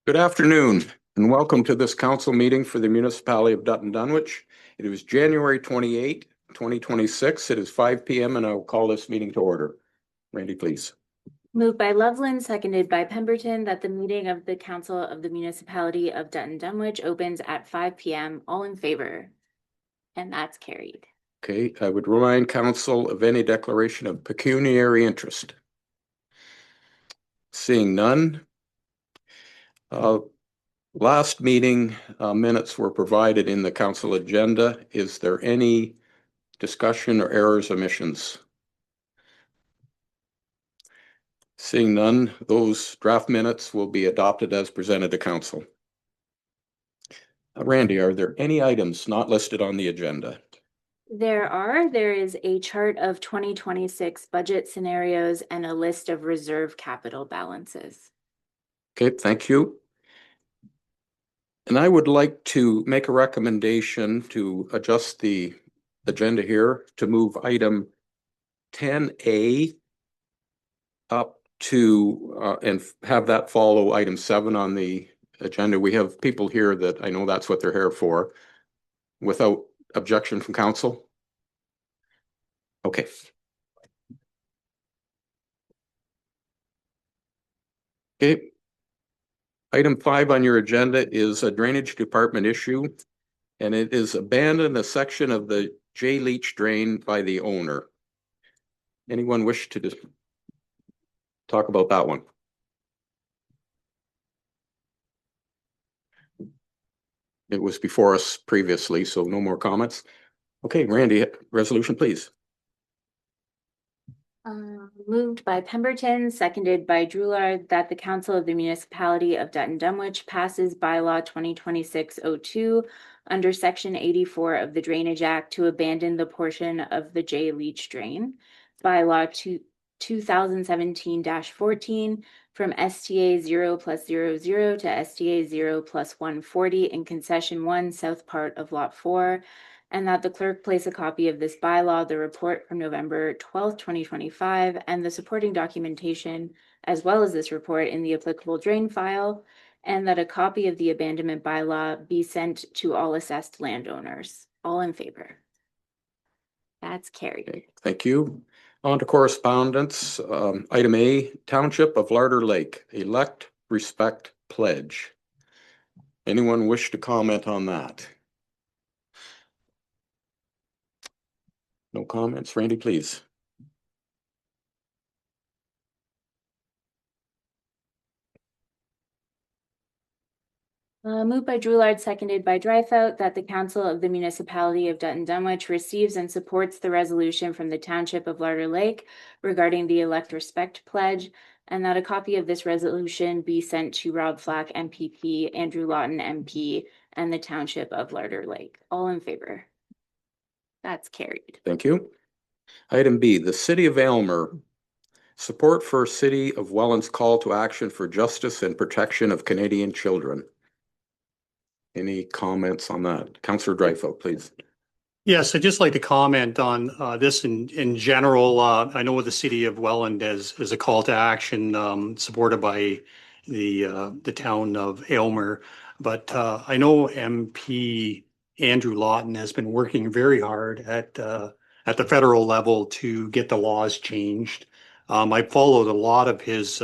Good afternoon and welcome to this council meeting for the municipality of Dutton Dunwich. It is January 28, 2026. It is 5 p.m. and I will call this meeting to order. Randy, please. Moved by Loveland, seconded by Pemberton, that the meeting of the Council of the Municipality of Dutton Dunwich opens at 5 p.m. All in favor? And that's carried. Okay, I would remind council of any declaration of pecuniary interest. Seeing none. Last meeting minutes were provided in the council agenda. Is there any discussion or errors, omissions? Seeing none, those draft minutes will be adopted as presented to council. Randy, are there any items not listed on the agenda? There is a chart of 2026 budget scenarios and a list of reserve capital balances. Okay, thank you. And I would like to make a recommendation to adjust the agenda here to move item 10A up to and have that follow item 7 on the agenda. We have people here that I know that's what they're here for. Without objection from council? Okay. Okay. Item 5 on your agenda is a drainage department issue, and it is abandon a section of the J Leach drain by the owner. Anyone wish to just talk about that one? It was before us previously, so no more comments. Okay, Randy, resolution, please. Moved by Pemberton, seconded by Drouillard, that the Council of the Municipality of Dutton Dunwich passes bylaw 2026-02 under section 84 of the Drainage Act to abandon the portion of the J Leach drain. Bylaw 2017-14 from STA 0+00 to STA 0+140 in concession 1 south part of lot 4. And that the clerk place a copy of this bylaw, the report from November 12th, 2025, and the supporting documentation, as well as this report in the applicable drain file, and that a copy of the abandonment bylaw be sent to all assessed landowners. All in favor? That's carried. Okay, thank you. On to correspondence. Item A, Township of Larder Lake, elect, respect, pledge. Anyone wish to comment on that? No comments. Randy, please. Moved by Drouillard, seconded by Dryfout, that the Council of the Municipality of Dutton Dunwich receives and supports the resolution from the Township of Larder Lake regarding the Elect Respect Pledge, and that a copy of this resolution be sent to Rob Flack, MPP, Andrew Lawton, MP, and the Township of Larder Lake. All in favor? That's carried. Thank you. Item B, the City of Aylmer. Support for City of Welland's call to action for justice and protection of Canadian children. Any comments on that? Councillor Dryfout, please. Yes, I'd just like to comment on this in general. I know the City of Welland is a call to action supported by the town of Aylmer, but I know MP Andrew Lawton has been working very hard at the federal level to get the laws changed. I followed a lot of his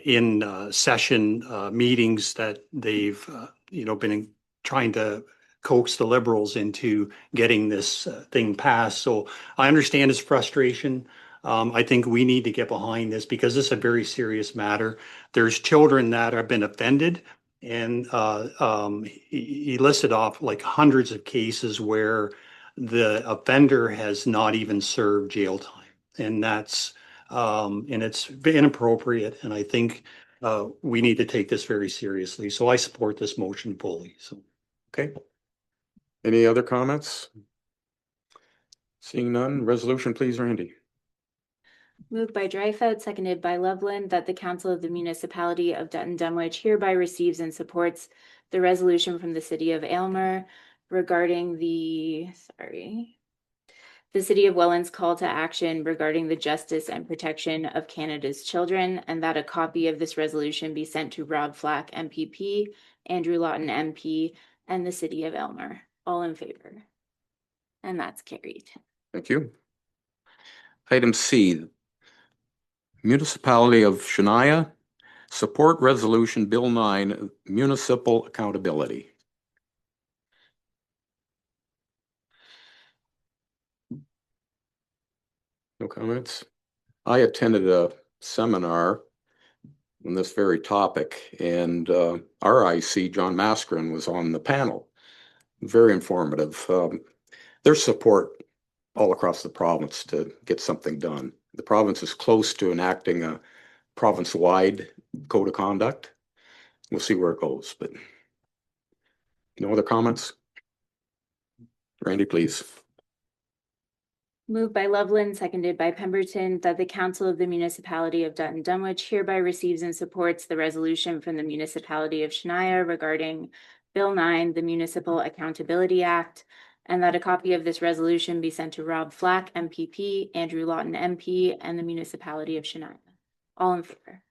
in session meetings that they've been trying to coax the Liberals into getting this thing passed. So I understand his frustration. I think we need to get behind this because this is a very serious matter. There's children that have been offended, and he listed off like hundreds of cases where the offender has not even served jail time, and that's and it's inappropriate. And I think we need to take this very seriously. So I support this motion fully. So, okay. Any other comments? Seeing none, resolution, please, Randy. Moved by Dryfout, seconded by Loveland, that the Council of the Municipality of Dutton Dunwich hereby receives and supports the resolution from the City of Aylmer regarding the the City of Welland's call to action regarding the justice and protection of Canada's children, and that a copy of this resolution be sent to Rob Flack, MPP, Andrew Lawton, MP, and the City of Elmer. All in favor? And that's carried. Thank you. Item C, Municipality of Shania, support resolution Bill 9, municipal accountability. No comments? I attended a seminar on this very topic, and RIC, John Maskrin, was on the panel. Very informative. There's support all across the province to get something done. The province is close to enacting a province-wide code of conduct. We'll see where it goes, but no other comments? Randy, please. Moved by Loveland, seconded by Pemberton, that the Council of the Municipality of Dutton Dunwich hereby receives and supports the resolution from the Municipality of Shania regarding Bill 9, the Municipal Accountability Act, and that a copy of this resolution be sent to Rob Flack, MPP, Andrew Lawton, MP, and the Municipality of Shania. All in favor?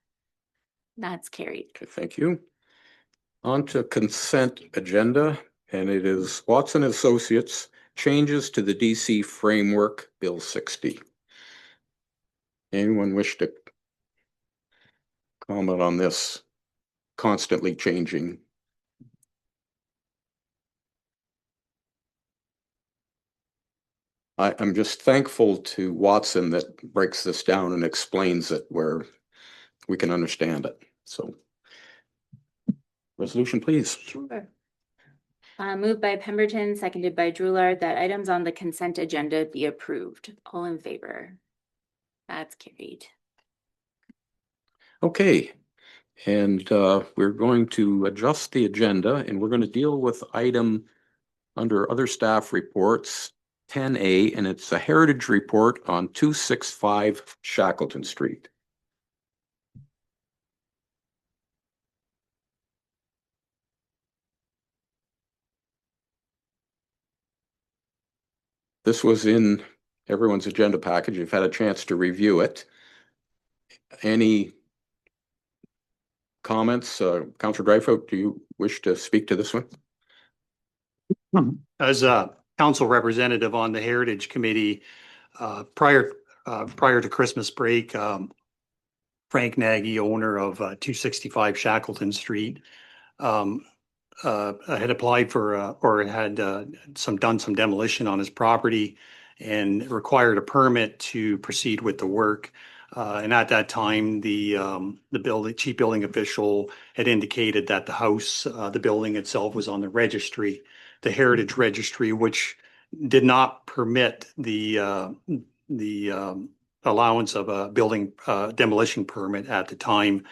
That's carried. Okay, thank you. On to consent agenda, and it is Watson Associates, changes to the DC framework, Bill 60. Anyone wish to comment on this constantly changing? I'm just thankful to Watson that breaks this down and explains it where we can understand it. So, resolution, please. Sure. Moved by Pemberton, seconded by Drouillard, that items on the consent agenda be approved. All in favor? That's carried. Okay, and we're going to adjust the agenda, and we're going to deal with item under other staff reports 10A, and it's a heritage report on 265 Shackleton Street. This was in everyone's agenda package. You've had a chance to review it. Any comments? Councillor Dreyfus, do you wish to speak to this one? As a council representative on the Heritage Committee, prior to Christmas break, Frank Nagy, owner of 265 Shackleton Street, had applied for or had done some demolition on his property and required a permit to proceed with the work. And at that time, the chief building official had indicated that the house, the building itself, was on the registry, the Heritage Registry, which did not permit the allowance of a building demolition permit at the time.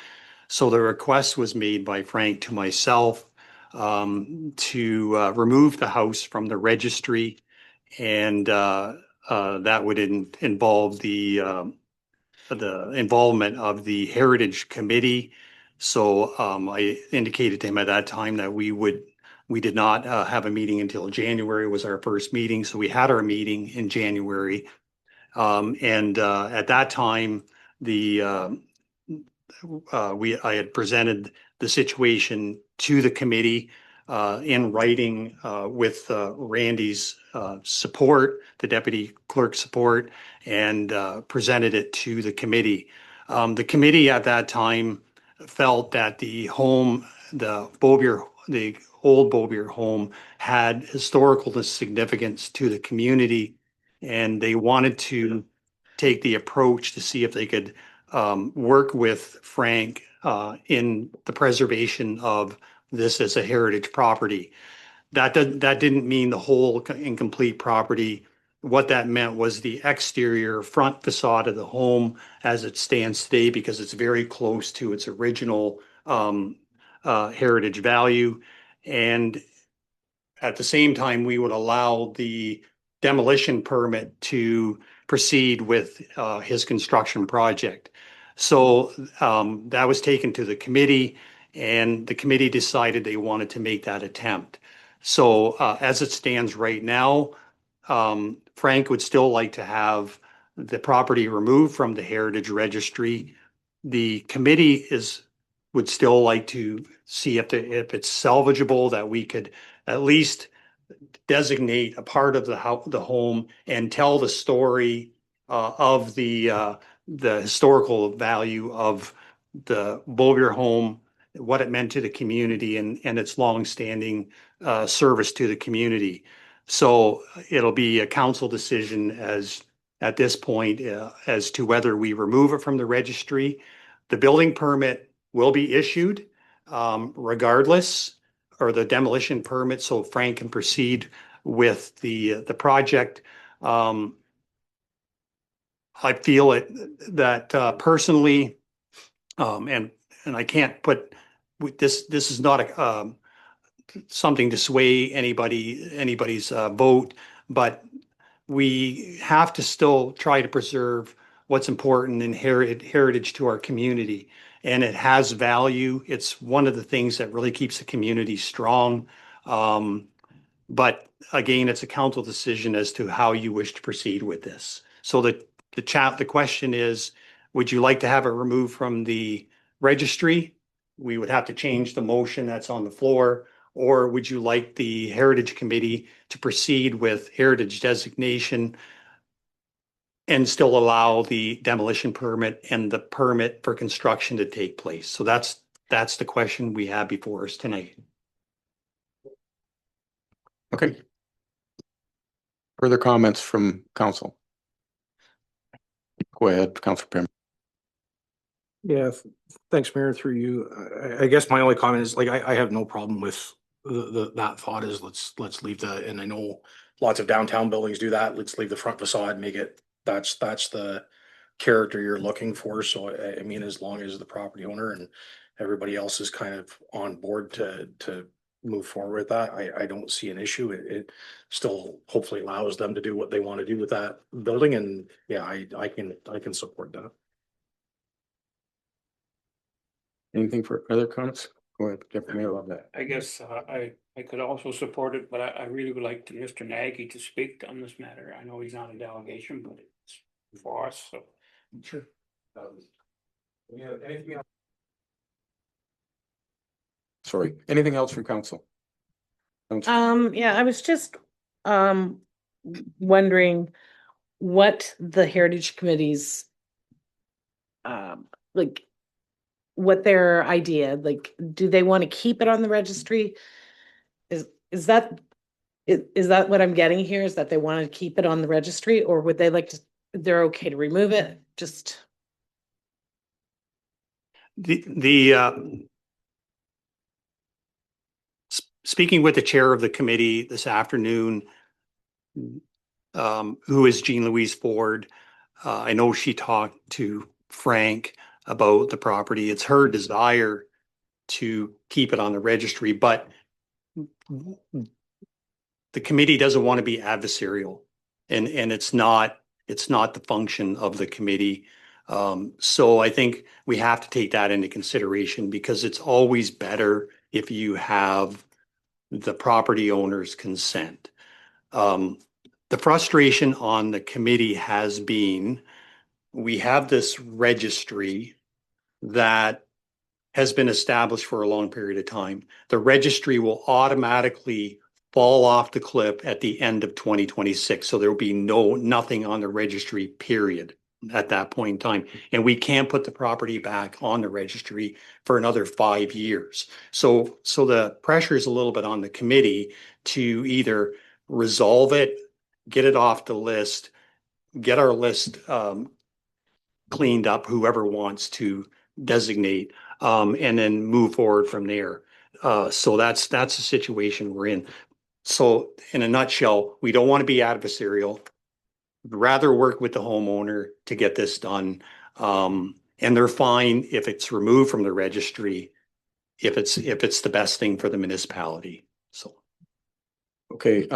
So the request was made by Frank to myself to remove the house from the registry, and that would involve the involvement of the Heritage Committee. So I indicated to him at that time that we did not have a meeting until January was our first meeting. So we had our meeting in January, and at that time I had presented the situation to the committee in writing with Randy's support, the deputy clerk's support, and presented it to the committee. The committee at that time felt that the home, the old Beaubier home, had historical significance to the community, and they wanted to take the approach to see if they could work with Frank in the preservation of this as a heritage property. That didn't mean the whole incomplete property. What that meant was the exterior front facade of the home as it stands today, because it's very close to its original heritage value. And at the same time, we would allow the demolition permit to proceed with his construction project. So that was taken to the committee, and the committee decided they wanted to make that attempt. So as it stands right now, Frank would still like to have the property removed from the Heritage Registry. The committee would still like to see if it's salvageable, that we could at least designate a part of the home and tell the story of the historical value of the Bowyer home, what it meant to the community, and its longstanding service to the community. So it'll be a council decision at this point as to whether we remove it from the registry. The building permit will be issued regardless, or the demolition permit, so Frank can proceed with the project. I feel that personally, and I can't put this. This is not a something to sway anybody's vote, but we have to still try to preserve what's important in heritage to our community. And it has value. It's one of the things that really keeps the community strong. But again, it's a council decision as to how you wish to proceed with this. So the question is, would you like to have it removed from the registry? We would have to change the motion that's on the floor. Or would you like the Heritage Committee to proceed with heritage designation and still allow the demolition permit and the permit for construction to take place? So that's the question we have before us tonight. Okay. Further comments from council? Go ahead, Councilor Pym. Yeah, thanks, Mayor, through you. I guess my only comment is, like, I have no problem with that thought is let's leave and I know lots of downtown buildings do that. Let's leave the front facade, make it, that's the character you're looking for. So I mean, as long as the property owner and everybody else is kind of on board to move forward with that, I don't see an issue. It still hopefully allows them to do what they want to do with that building. And yeah, I can support that. Anything for other comments? Go ahead, Deputy Mayor. Love that. I guess I could also support it, but I really would like Mr. Nagy to speak on this matter. I know he's not a delegation, but it's for us, so. Sure. Anything else? Sorry, anything else from council? Yeah, I was just wondering what the Heritage Committee's like, what their idea, like, do they want to keep it on the registry? Is that what I'm getting here? Is that they want to keep it on the registry, or would they like to, they're okay to remove it? Just Speaking with the chair of the committee this afternoon, who is Jean Louise Ford, I know she talked to Frank about the property. It's her desire to keep it on the registry, but the committee doesn't want to be adversarial, and it's not the function of the committee. So I think we have to take that into consideration, because it's always better if you have the property owner's consent. The frustration on the committee has been, we have this registry that has been established for a long period of time. The registry will automatically fall off the cliff at the end of 2026. So there will be nothing on the registry, period, at that point in time. And we can't put the property back on the registry for another 5 years. So the pressure is a little bit on the committee to either resolve it, get it off the list, get our list cleaned up, whoever wants to designate, and then move forward from there. So that's the situation we're in. So in a nutshell, we don't want to be adversarial. We'd rather work with the homeowner to get this done. And they're fine if it's removed from the registry, if it's the best thing for the municipality. So. Okay,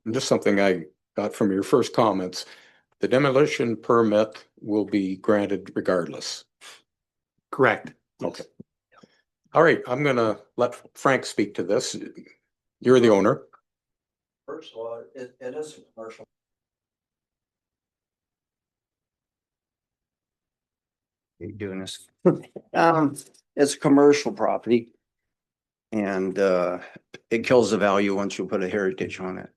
just something I got from your first comments. The demolition permit will be granted regardless. Correct. Okay. All right, I'm gonna let Frank speak to this. You're the owner. First of all, it is a commercial Hate doing this. It's a commercial property. And it kills the value once you put a heritage on it.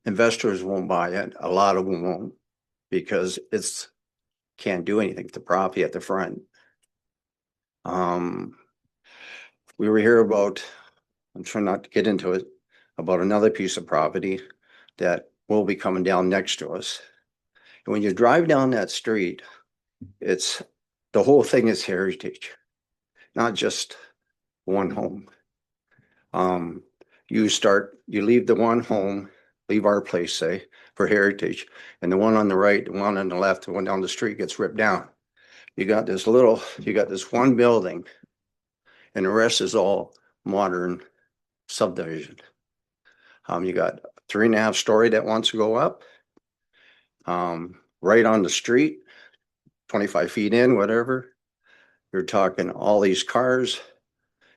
Investors won't buy it. A lot of them won't because it's can't do anything with the property at the front. We were here about, I'm trying not to get into it, about another piece of property that will be coming down next to us. And when you drive down that street, it's, the whole thing is heritage, not just one home. You leave the one home, leave our place, say, for heritage, and the one on the right, the one on the left, the one down the street gets ripped down. You got this one building, and the rest is all modern subdivision. You got 3.5 story that wants to go up. Right on the street, 25 feet in, whatever. You're talking all these cars.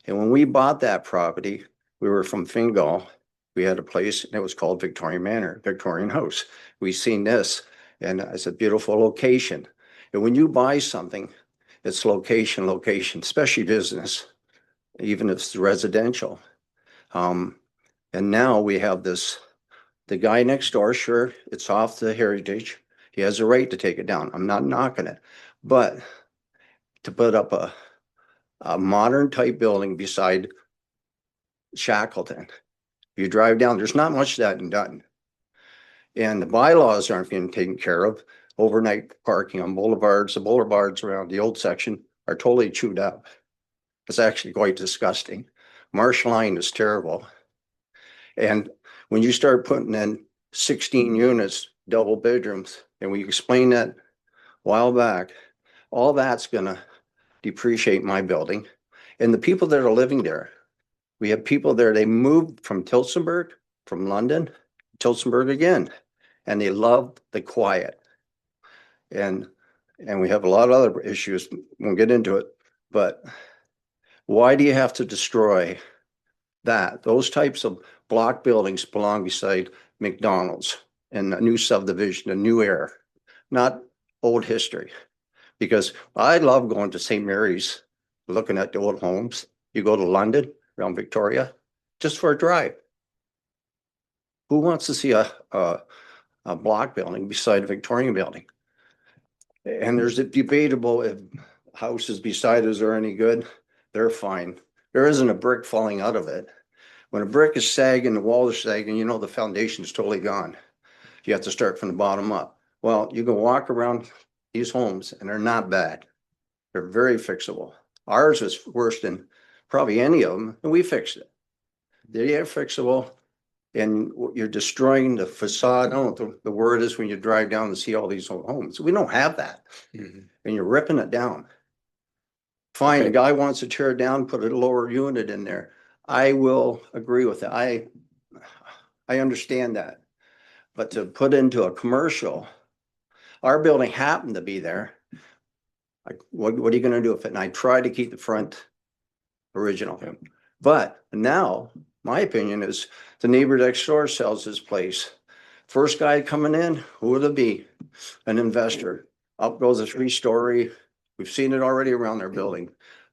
And when we bought that property, we were from Fingal. We had a place and it was called Victorian Manor, Victorian House. We seen this and it's a beautiful location. And when you buy something, it's location, especially business, even if it's residential. And now we have this, the guy next door, sure, it's off the heritage. He has a right to take it down. I'm not knocking it, but to put up a modern type building beside Shackleton. If you drive down, there's not much of that in Dutton. And the bylaws aren't being taken care of. Overnight parking on boulevards, the boulevards around the old section are totally chewed up. It's actually quite disgusting. Marsh line is terrible. And when you start putting in 16 units, double bedrooms, and we explained that a while back, all that's gonna depreciate my building. And the people that are living there, we have people there, they moved from Tillsonburg, from London, Tillsonburg again, and they love the quiet. And we have a lot of other issues, we'll get into it, but why do you have to destroy that? Those types of block buildings belong beside McDonald's and a new subdivision, a new era, not old history. Because I love going to St. Mary's, looking at the old homes. You go to London, around Victoria, just for a drive. Who wants to see a block building beside a Victorian building? And there's a debatable if houses beside us are any good. They're fine. There isn't a brick falling out of it. When a brick is sagging, the wall is sagging, you know the foundation is totally gone. You have to start from the bottom up. Well, you can walk around these homes and they're not bad. They're very fixable. Ours is worse than probably any of them, and we fixed it. They're fixable, and you're destroying the facade. I don't know what the word is when you drive down and see all these old homes. We don't have that, and you're ripping it down. Fine, a guy wants to tear it down, put a lower unit in there. I will agree with that. I understand that, but to put into a commercial, our building happened to be there. What are you going to do with it? And I try to keep the front original. But now, my opinion is the neighbor next door sells his place. First guy coming in, who would it be? An investor. Up goes a 3-story. We've seen it already around their building.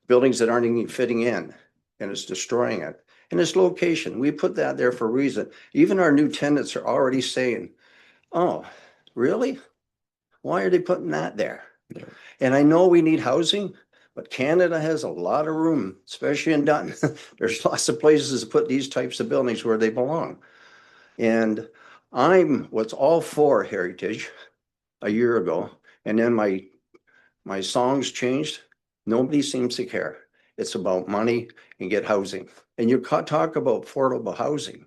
Buildings that aren't even fitting in, and it's destroying it. And its location, we put that there for a reason. Even our new tenants are already saying, oh, really? Why are they putting that there? Yeah. And I know we need housing, but Canada has a lot of room, especially in Dutton. There's lots of places to put these types of buildings where they belong. And I'm what's all for heritage a year ago. And then my songs changed. Nobody seems to care. It's about money and get housing. And you talk about affordable housing.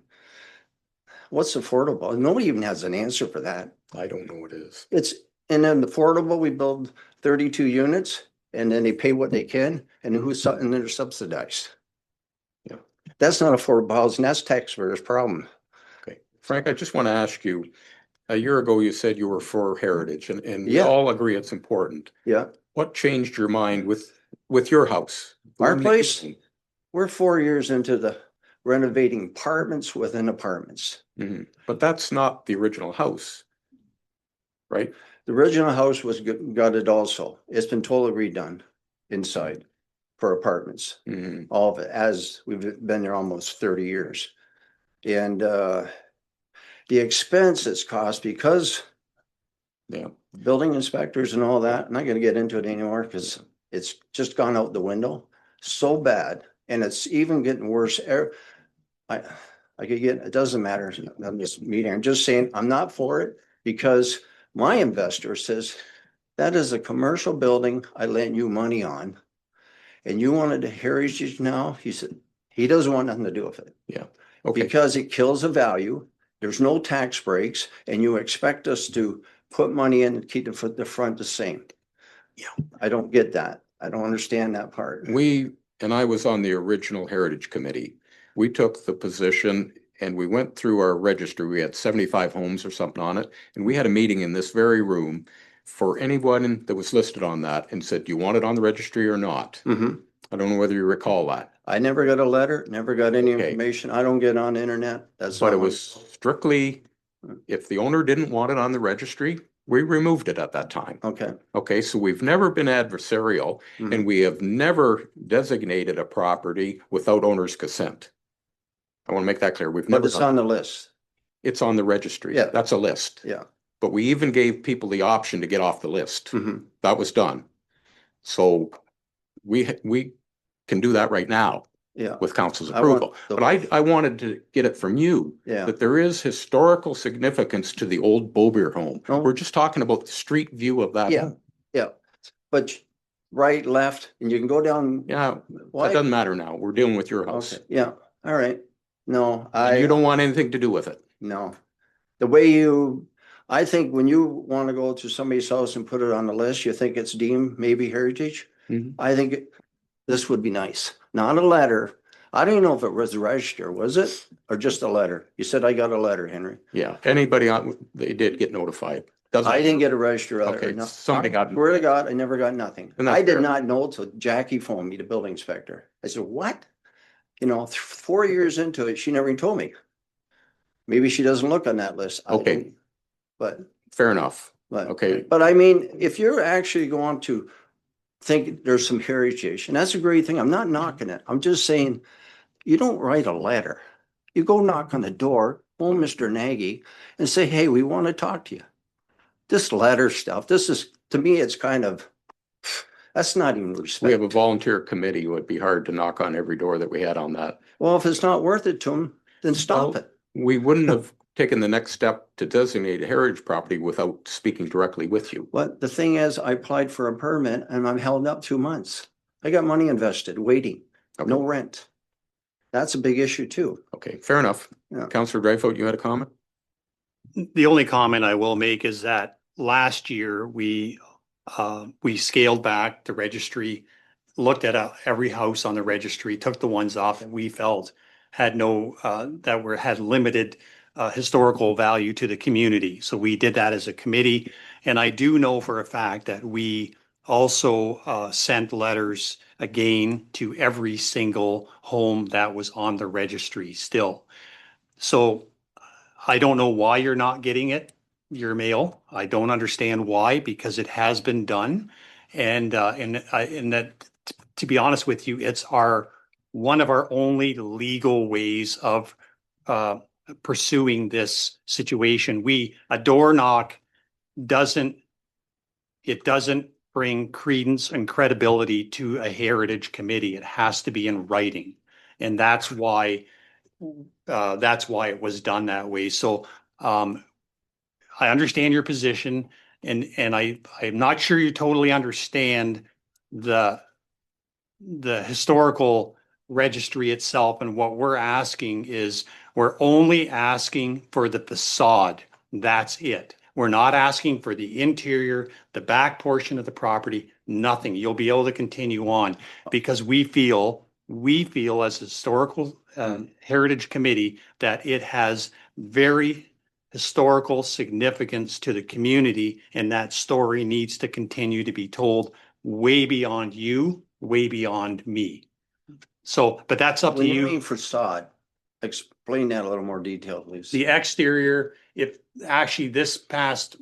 What's affordable? Nobody even has an answer for that. I don't know what it is. And then affordable, we build 32 units and then they pay what they can and and they're subsidized. Yeah, that's not affordable housing. That's taxpayers' problem. Okay, Frank, I just want to ask you, a year ago, you said you were for heritage and we Yeah. all agree it's important. Yeah. What changed your mind with your house? Our place, we're 4 years into the renovating apartments within apartments. But that's not the original house, right? The original house was gutted also. It's been totally redone inside for apartments. Mhm. All of it, as we've been there almost 30 years. And the expense it's cost because Yeah, building inspectors and all that, I'm not gonna get into it anymore because it's just gone out the window so bad. And it's even getting worse. I could get, it doesn't matter. I'm just meeting. I'm just saying, I'm not for it because my investor says that is a commercial building I lent you money on. And you wanted a heritage now? He said, he doesn't want nothing to do with it. yeah. Okay, Because it kills the value. There's no tax breaks and you expect us to put money in and keep the front the same. Yeah, I don't get that. I don't understand that part. and I was on the original Heritage Committee. We took the position and we went through our registry. We had 75 homes or something on it. And we had a meeting in this very room for anyone that was listed on that and said, do you want it on the registry or not? Mhm. I don't know whether you recall that, I never got a letter, never got any Okay. information. I don't get on the internet. That's but not it my- was strictly, if the owner didn't want it on the registry, we removed it at that time. Okay. Okay, so we've never been adversarial Mhm. and we have never designated a property without owner's consent. I want to make that clear. We've But never it's done, on the list. it's on the registry. Yeah. That's a list. Yeah. But we even gave people the option to get off the list. Mhm. That was done. So we can do that right now Yeah. with council's I want approval. the- But I wanted to get it from you Yeah. that there is historical significance to the old Bobier home. No. We're just talking about the street view of that Yeah. home. Yeah. But right, left, and you can go down. Yeah, Why? that doesn't matter now. We're dealing with your house. Okay. Yeah. All right. No, And you I, don't want anything to do with it. no. The way you, I think when you want to go to somebody's house and put it on the list, you think it's deemed maybe heritage. Mhm. I think this would be nice, not a letter. I don't even know if it was registered, was it? Or just a letter? You said I got a letter, Henry. Yeah, anybody on, they did get notified. Doesn't. I didn't get a registered letter. Okay, No. somebody got- I swear to God, I never got nothing. And that's I did fair. not know till Jackie phoned me, the building inspector. I said, what? You know, 4 years into it, she never even told me. Maybe she doesn't look on that list. I Okay. don't- But, Fair enough. but. Okay. But I mean, if you're actually going to think there's some heritage, and that's a great thing, I'm not knocking it. I'm just saying, you don't write a letter. You go knock on the door, phone Mr. Nagy and say, hey, we want to talk to you. This letter stuff, this is, to me, it's kind of, that's not even respect. We have a volunteer committee. It would be hard to knock on every door that we had on that. Well, if it's not worth it to them, then stop Well, it. We wouldn't have taken the next step to designate a heritage property without speaking directly with you. But the thing is, I applied for a permit and I'm held up 2 months. I got money invested, waiting, no Okay, rent. That's a big issue too. okay, fair enough. Yeah. Councillor Dreyfus, you had a comment? The only comment I will make is that last year we scaled back the registry, looked at every house on the registry, took the ones off that we felt had no, had limited historical value to the community. So we did that as a committee. And I do know for a fact that we also sent letters again to every single home that was on the registry still. So I don't know why you're not getting it, your mail. I don't understand why, because it has been done. And that, to be honest with you, it's one of our only legal ways of pursuing this situation. A door knock doesn't bring credence and credibility to a heritage committee. It has to be in writing. And that's why it was done that way. So I understand your position, and I'm not sure you totally understand the historical registry itself. And what we're asking is, we're only asking for the facade. That's it. We're not asking for the interior, the back portion of the property, nothing. You'll be able to continue on because we feel as a historical heritage committee that it has very historical significance to the community, and that story needs to continue to be told way beyond you, way beyond me. So, but that's up to When you you. mean facade, explain that a little more detail, please. The exterior, if actually this past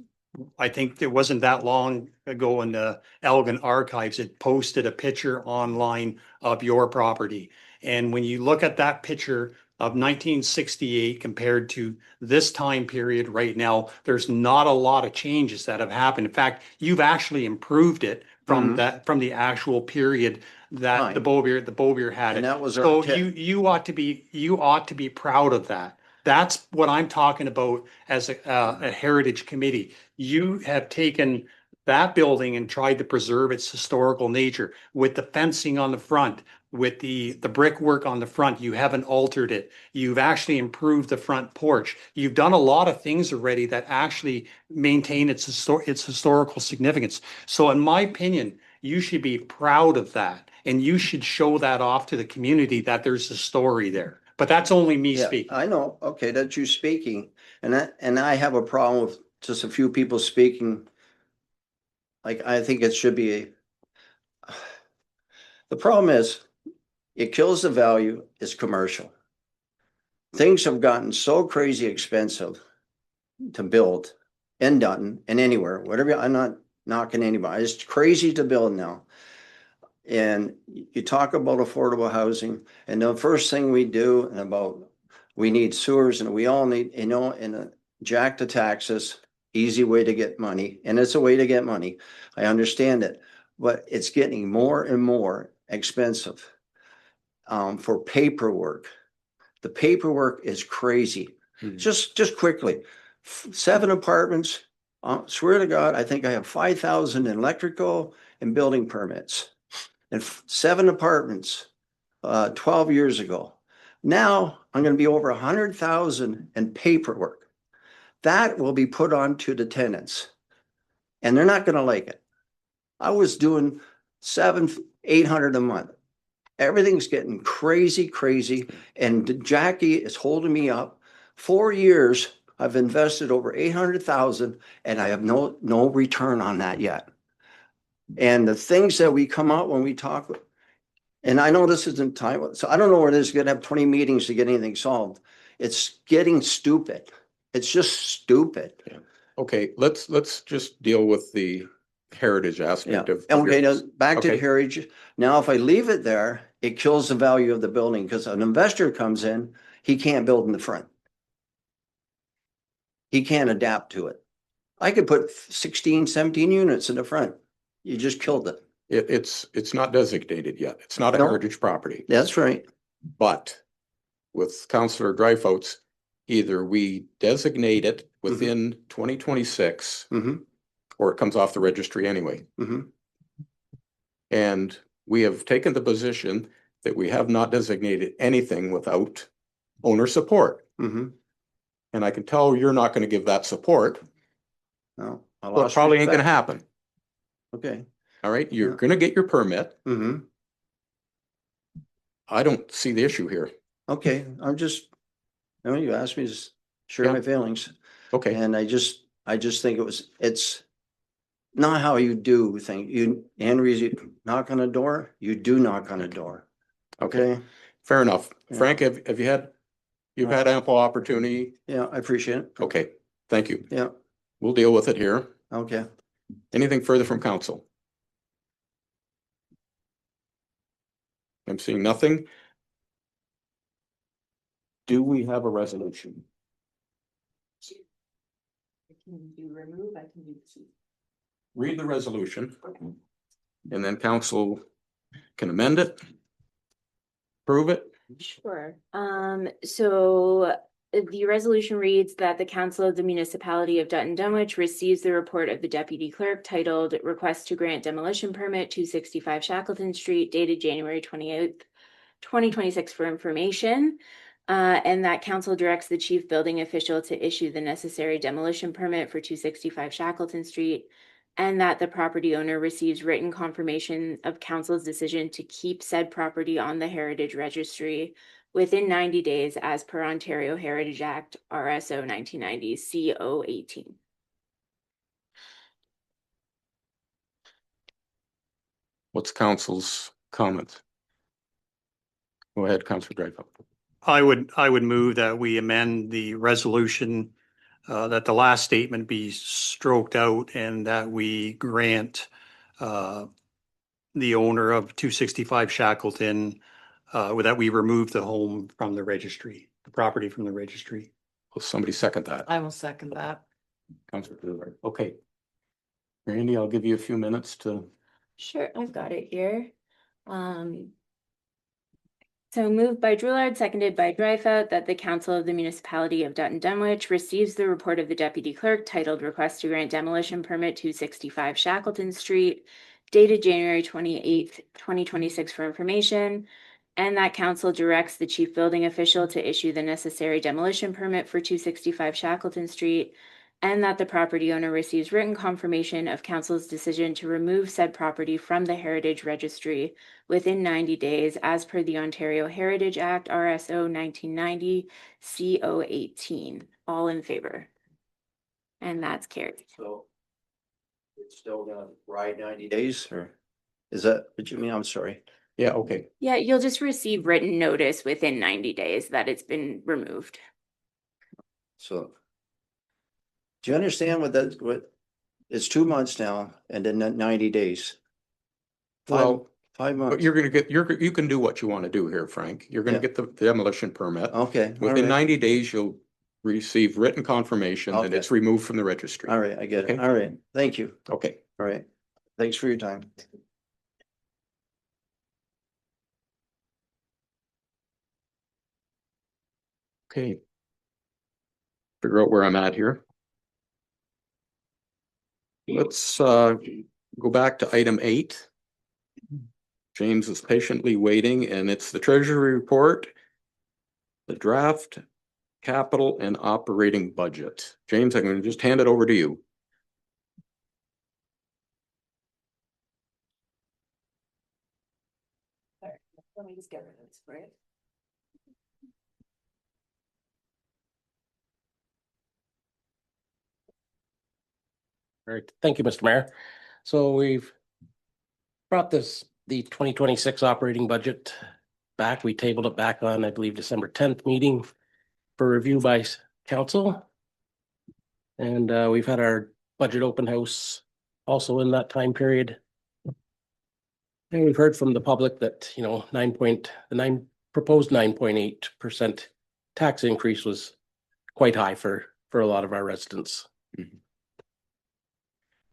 I think it wasn't that long ago in the Elgin archives, it posted a picture online of your property. And when you look at that picture of 1968 compared to this time period right now, there's not a lot of changes that have happened. In fact, you've actually improved it from Mhm. from the actual period that the Fine. Bovier had And it. that was our So tip. you ought to be proud of that. That's what I'm talking about as a heritage committee. You have taken that building and tried to preserve its historical nature with the fencing on the front, with the brickwork on the front. You haven't altered it. You've actually improved the front porch. You've done a lot of things already that actually maintain its historical significance. So in my opinion, you should be proud of that, and you should show that off to the community that there's a story there. But that's only me Yeah, speaking. I know. Okay, that's you speaking. And I have a problem with just a few people speaking. Like, I think it should be the problem is it kills the value, it's commercial. Things have gotten so crazy expensive to build in Dutton and anywhere, whatever. I'm not knocking anybody. It's crazy to build now. And you talk about affordable housing, and the first thing we do and about we need sewers, and we all need, and jack the taxes, easy way to get money, and it's a way to get money. I understand it, but it's getting more and more expensive for paperwork. The paperwork is crazy. Just quickly, 7 apartments. Swear to God, I think I have 5,000 in electrical and building permits, and 7 apartments 12 years ago. Now I'm going to be over 100,000 in paperwork. That will be put on to the tenants, and they're not going to like it. I was doing 800 a month. Everything's getting crazy, and Jackie is holding me up. 4 years, I've invested over 800,000, and I have no return on that yet. And the things that we come out when we talk, and I know this isn't time, so I don't know where this is going to have 20 meetings to get anything solved. It's getting stupid. It's just stupid. Okay, let's just deal with the heritage Yeah. aspect of. Okay, now back to Okay. heritage. Now, if I leave it there, it kills the value of the building because an investor comes in, he can't build in the front. He can't adapt to it. I could put 16, 17 units in the front. You just killed it. It's not designated yet. It's not a No. heritage property, That's right. but with Councillor Dreyfus, either we designate it within 2026 Mm-hmm. or it comes off the registry anyway. Mm-hmm. And we have taken the position that we have not designated anything without owner support. Mm-hmm. And I can tell you're not going to give that support. No, I Well, it lost probably ain't going to respect. happen. Okay. All right. You're Yeah. going to get your permit. Mm-hmm. I don't see the issue here. Okay. I'm just, you asked me to share Yeah. my feelings. Okay. And I just think it's not how you do things. You knock on a door, you do knock on a door. Okay. Okay. Fair enough. Yeah. Frank, you've had ample opportunity. Yeah, I appreciate it. Okay. Thank you. Yeah. We'll deal with it here. Okay. Anything further from council? I'm seeing nothing. Do we have a resolution? Can you remove? I can do the Read the resolution. And then council can amend it. Approve it. Sure. So the resolution reads that the Council of the Municipality of Dutton Dunwich receives the report of the Deputy Clerk titled Request to Grant Demolition Permit 265 Shackleton Street dated January 28th, 2026 for information. And that council directs the chief building official to issue the necessary demolition permit for 265 Shackleton Street, and that the property owner receives written confirmation of council's decision to keep said property on the Heritage Registry within 90 days as per Ontario Heritage Act, RSO 1990, CO 18. What's council's comment? Go ahead, Councilor Dreyfus. I would move that we amend the resolution that the last statement be stroked out and that we grant the owner of 265 Shackleton that we remove the home from the registry, the property from the registry. Will somebody second that? I will second that. Councilor Brewer. Okay. Randy, I'll give you a few minutes to. Sure, I've got it here. So moved by Drillard, seconded by Dreyfus, that the Council of the Municipality of Dutton Dunwich receives the report of the Deputy Clerk titled Request to Grant Demolition Permit 265 Shackleton Street, dated January 28th, 2026 for information, and that Council directs the Chief Building Official to issue the necessary demolition permit for 265 Shackleton Street, and that the property owner receives written confirmation of Council's decision to remove said property from the Heritage Registry within 90 days as per the Ontario Heritage Act, RSO 1990, CO 18. All in favor? And that's carried. So it's still gonna ride 90 days, or is that what you mean? I'm sorry. Yeah, okay. Yeah, you'll just receive written notice within 90 days that it's been removed. So do you understand what, it's 2 months now and then that 90 days? Well, 5 but months. you're gonna get, you can do what you want to do here, Frank. You're gonna Yeah. get the demolition permit. Okay. all Within right, 90 days, you'll receive written confirmation that Okay. it's removed from the registry. All right, I get it. Okay. All right, thank you. Okay. All right. Thanks for your time. Okay. Figure out where I'm at here. Let's go back to item 8. James is patiently waiting, and it's the Treasury report, the draft capital and operating budget. James, I'm going to just hand it over to you. Let me just get rid of this, right? All right, thank you, Mr. Mayor. So we've brought the 2026 operating budget back. We tabled it back on, I believe, December 10th meeting for review by council. And we've had our budget open house also in that time period. And we've heard from the public that, you know, proposed 9.8% tax increase was quite high for a lot of our residents.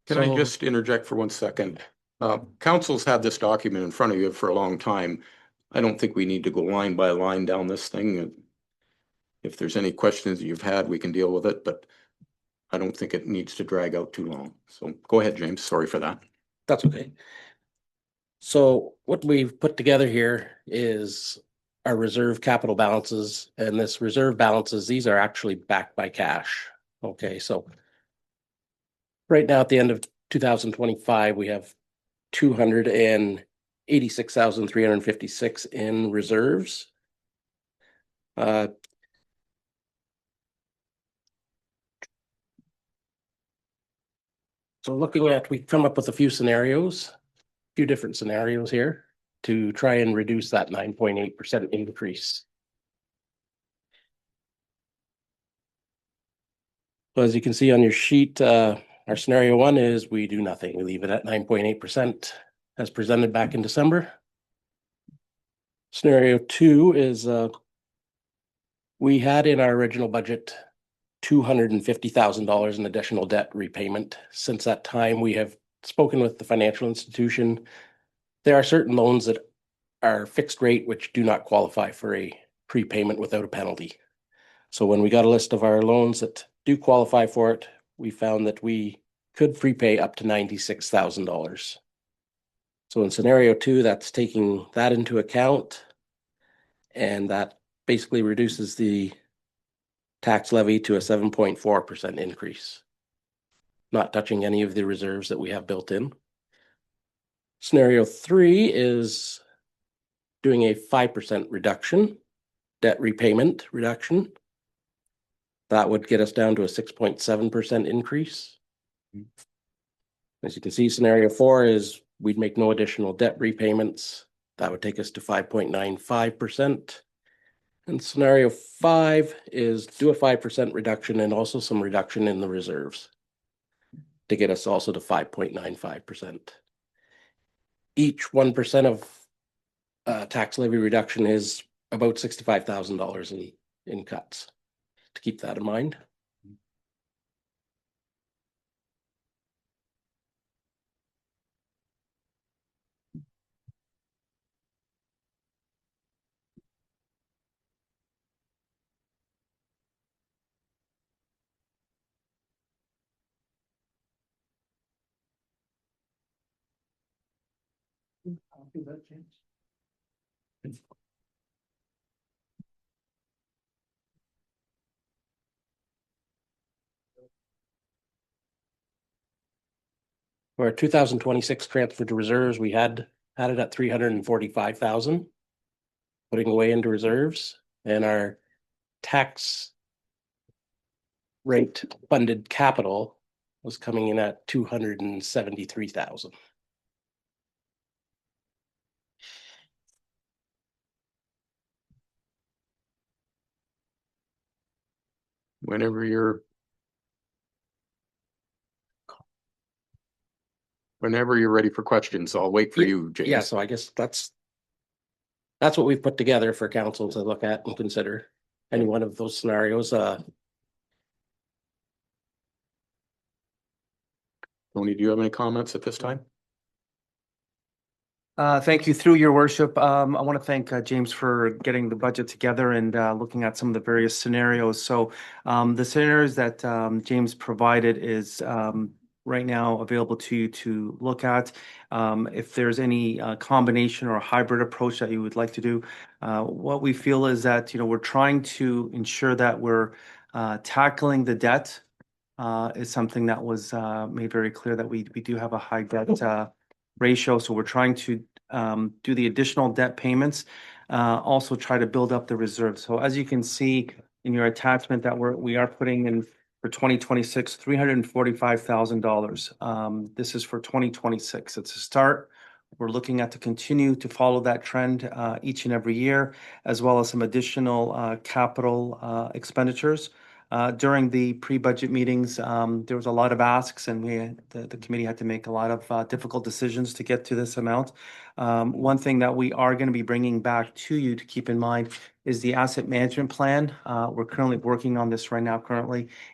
Can I So- just interject for 1 second? Council's had this document in front of you for a long time. I don't think we need to go line by line down this thing. If there's any questions you've had, we can deal with it, but I don't think it needs to drag out too long. So go ahead, James. Sorry for that. That's okay. So what we've put together here is our reserve capital balances, and this reserve balances, these are actually backed by cash. Okay, so right now at the end of 2025, we have 286,356 in reserves. So looking at, we come up with a few scenarios, few different scenarios here to try and reduce that 9.8% increase. So as you can see on your sheet, our scenario 1 is we do nothing. We leave it at 9.8% as presented back in December. Scenario 2 is we had in our original budget $250,000 in additional debt repayment. Since that time, we have spoken with the financial institution. There are certain loans that are fixed rate which do not qualify for a prepayment without a penalty. So when we got a list of our loans that do qualify for it, we found that we could prepay up to $96,000. So in scenario 2, that's taking that into account, and that basically reduces the tax levy to a 7.4% increase, not touching any of the reserves that we have built in. Scenario 3 is doing a 5% reduction, debt repayment reduction. That would get us down to a 6.7% increase. As you can see, scenario 4 is we'd make no additional debt repayments. That would take us to 5.95%. And scenario 5 is do a 5% reduction and also some reduction in the reserves to get us also to 5.95%. Each 1% of tax levy reduction is about $65,000 in cuts. To keep that in mind. For our 2026 transfer to reserves, we had it at 345,000. Putting away into reserves, and our tax rate funded capital was coming in at 273,000. Whenever you're ready for questions, I'll wait for you, James. Yeah, so I guess that's what we've put together for council to look at and consider any one of those scenarios. Tony, do you have any comments at this time? Thank you through your worship. I want to thank James for getting the budget together and looking at some of the various scenarios. So the scenarios that James provided is right now available to you to look at. If there's any combination or hybrid approach that you would like to do, what we feel is that we're trying to ensure that we're tackling the debt. Is something that was made very clear that we do have a high debt ratio. So we're trying to do the additional debt payments, also try to build up the reserves. So as you can see in your attachment that we are putting in for 2026, $345,000. This is for 2026. It's a start. We're looking at to continue to follow that trend each and every year, as well as some additional capital expenditures. During the pre-budget meetings, there was a lot of asks, and the committee had to make a lot of difficult decisions to get to this amount. One thing that we are going to be bringing back to you to keep in mind is the asset management plan. We're currently working on this right now,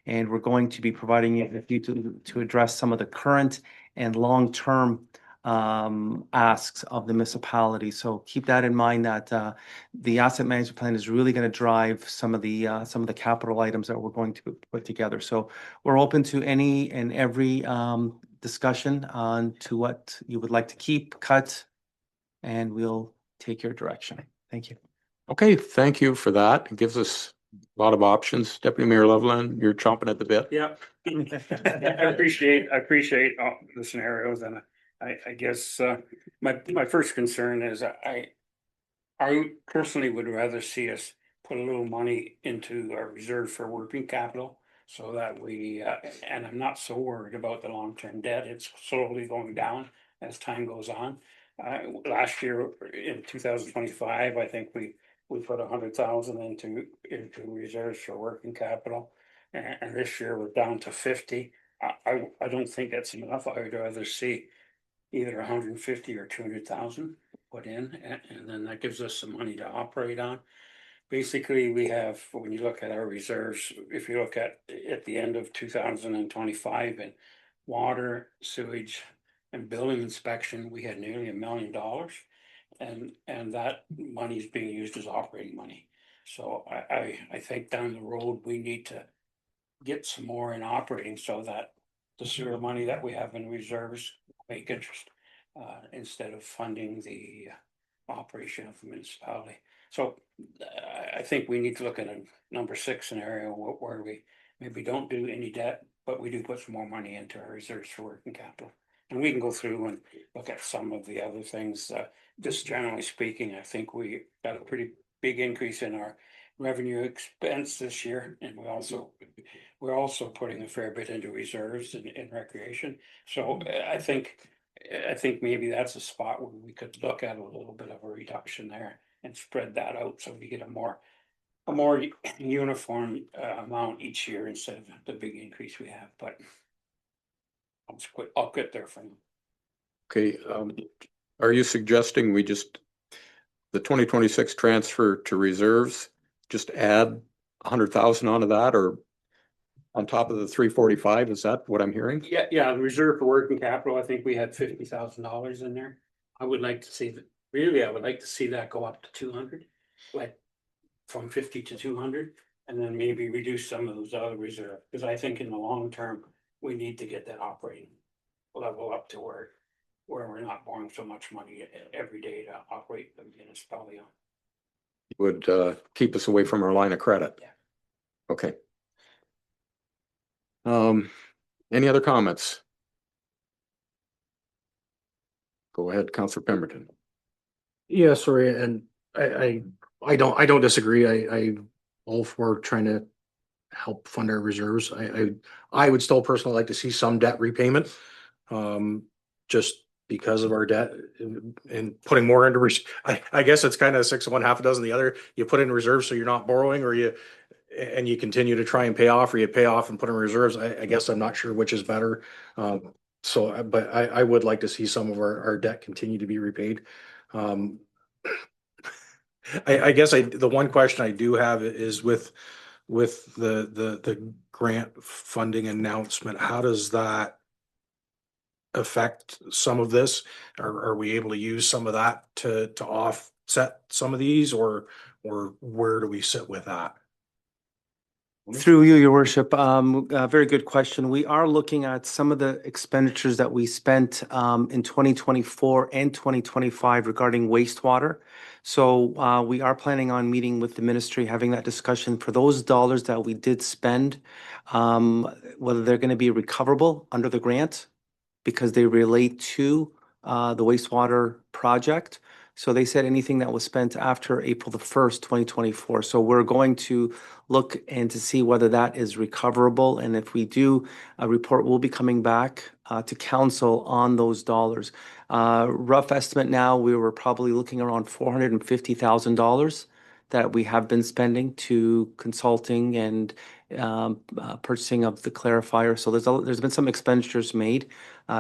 and we're going to be providing it with you to address some of the current and long-term asks of the municipality. So keep that in mind that the asset management plan is really going to drive some of the capital items that we're going to put together. So we're open to any and every discussion on to what you would like to keep, cut, and we'll take your direction. Thank you. Okay, thank you for that. It gives us a lot of options. Deputy Mayor Loveland, you're chomping at the bit. Yeah. I appreciate the scenarios, and I guess my first concern is I personally would rather see us put a little money into our reserve for working capital so that we and I'm not so worried about the long-term debt. It's slowly going down as time goes on. Last year in 2025, I think we put 100,000 into reserves for working capital, and this year we're down to 50. I don't think that's enough. I would rather see either 150 or 200,000 put in, and then that gives us some money to operate on. Basically, we have, when you look at our reserves, if you look at the end of 2025 in water, sewage, and building inspection, we had nearly $1 million, and that money is being used as operating money. So I think down the road we need to get some more in operating so that the sewer money that we have in reserves make interest instead of funding the operation of the municipality. So I think we need to look at a number 6 scenario where we maybe don't do any debt, but we do put some more money into our reserves for working capital. And we can go through and look at some of the other things. Just generally speaking, I think we got a pretty big increase in our revenue expense this year, and we're also putting a fair bit into reserves in recreation. So I think maybe that's a spot where we could look at a little bit of a reduction there and spread that out so we get a more a more uniform amount each year instead of the big increase we have, but I'll get there from. Okay, are you suggesting we just, the 2026 transfer to reserves, just add 100,000 onto that, or on top of the 345? Is that what I'm hearing? Yeah, the reserve for working capital, I think we had $50,000 in there. I would like to see that, really, I would like to see that go up to 200, like from 50 to 200, and then maybe reduce some of those other reserves, because I think in the long term, we need to get that operating level up to where we're not borrowing so much money every day to operate the municipality. Would keep us away from our line of credit? Yeah. Okay. Any other comments? Go ahead, Councillor Pemberton. Yeah, sorry, and I don't disagree. I all for trying to help fund our reserves. I would still personally like to see some debt repayment. Just because of our debt and putting more into I guess it's kind of 6 of one, half a dozen the other. You put in reserves so you're not borrowing, or you continue to try and pay off, or you pay off and put in reserves. I guess I'm not sure which is better. But I would like to see some of our debt continue to be repaid. I guess the one question I do have is with the grant funding announcement, how does that affect some of this? Are we able to use some of that to offset some of these, or where do we sit with that? Through you, your worship, a very good question. We are looking at some of the expenditures that we spent in 2024 and 2025 regarding wastewater. So we are planning on meeting with the ministry, having that discussion for those dollars that we did spend, whether they're going to be recoverable under the grant because they relate to the wastewater project. So they said anything that was spent after April the 1st, 2024. So we're going to look and to see whether that is recoverable. And if we do, a report will be coming back to council on those dollars. Rough estimate now, we were probably looking around $450,000 that we have been spending to consulting and purchasing of the clarifier. So there's been some expenditures made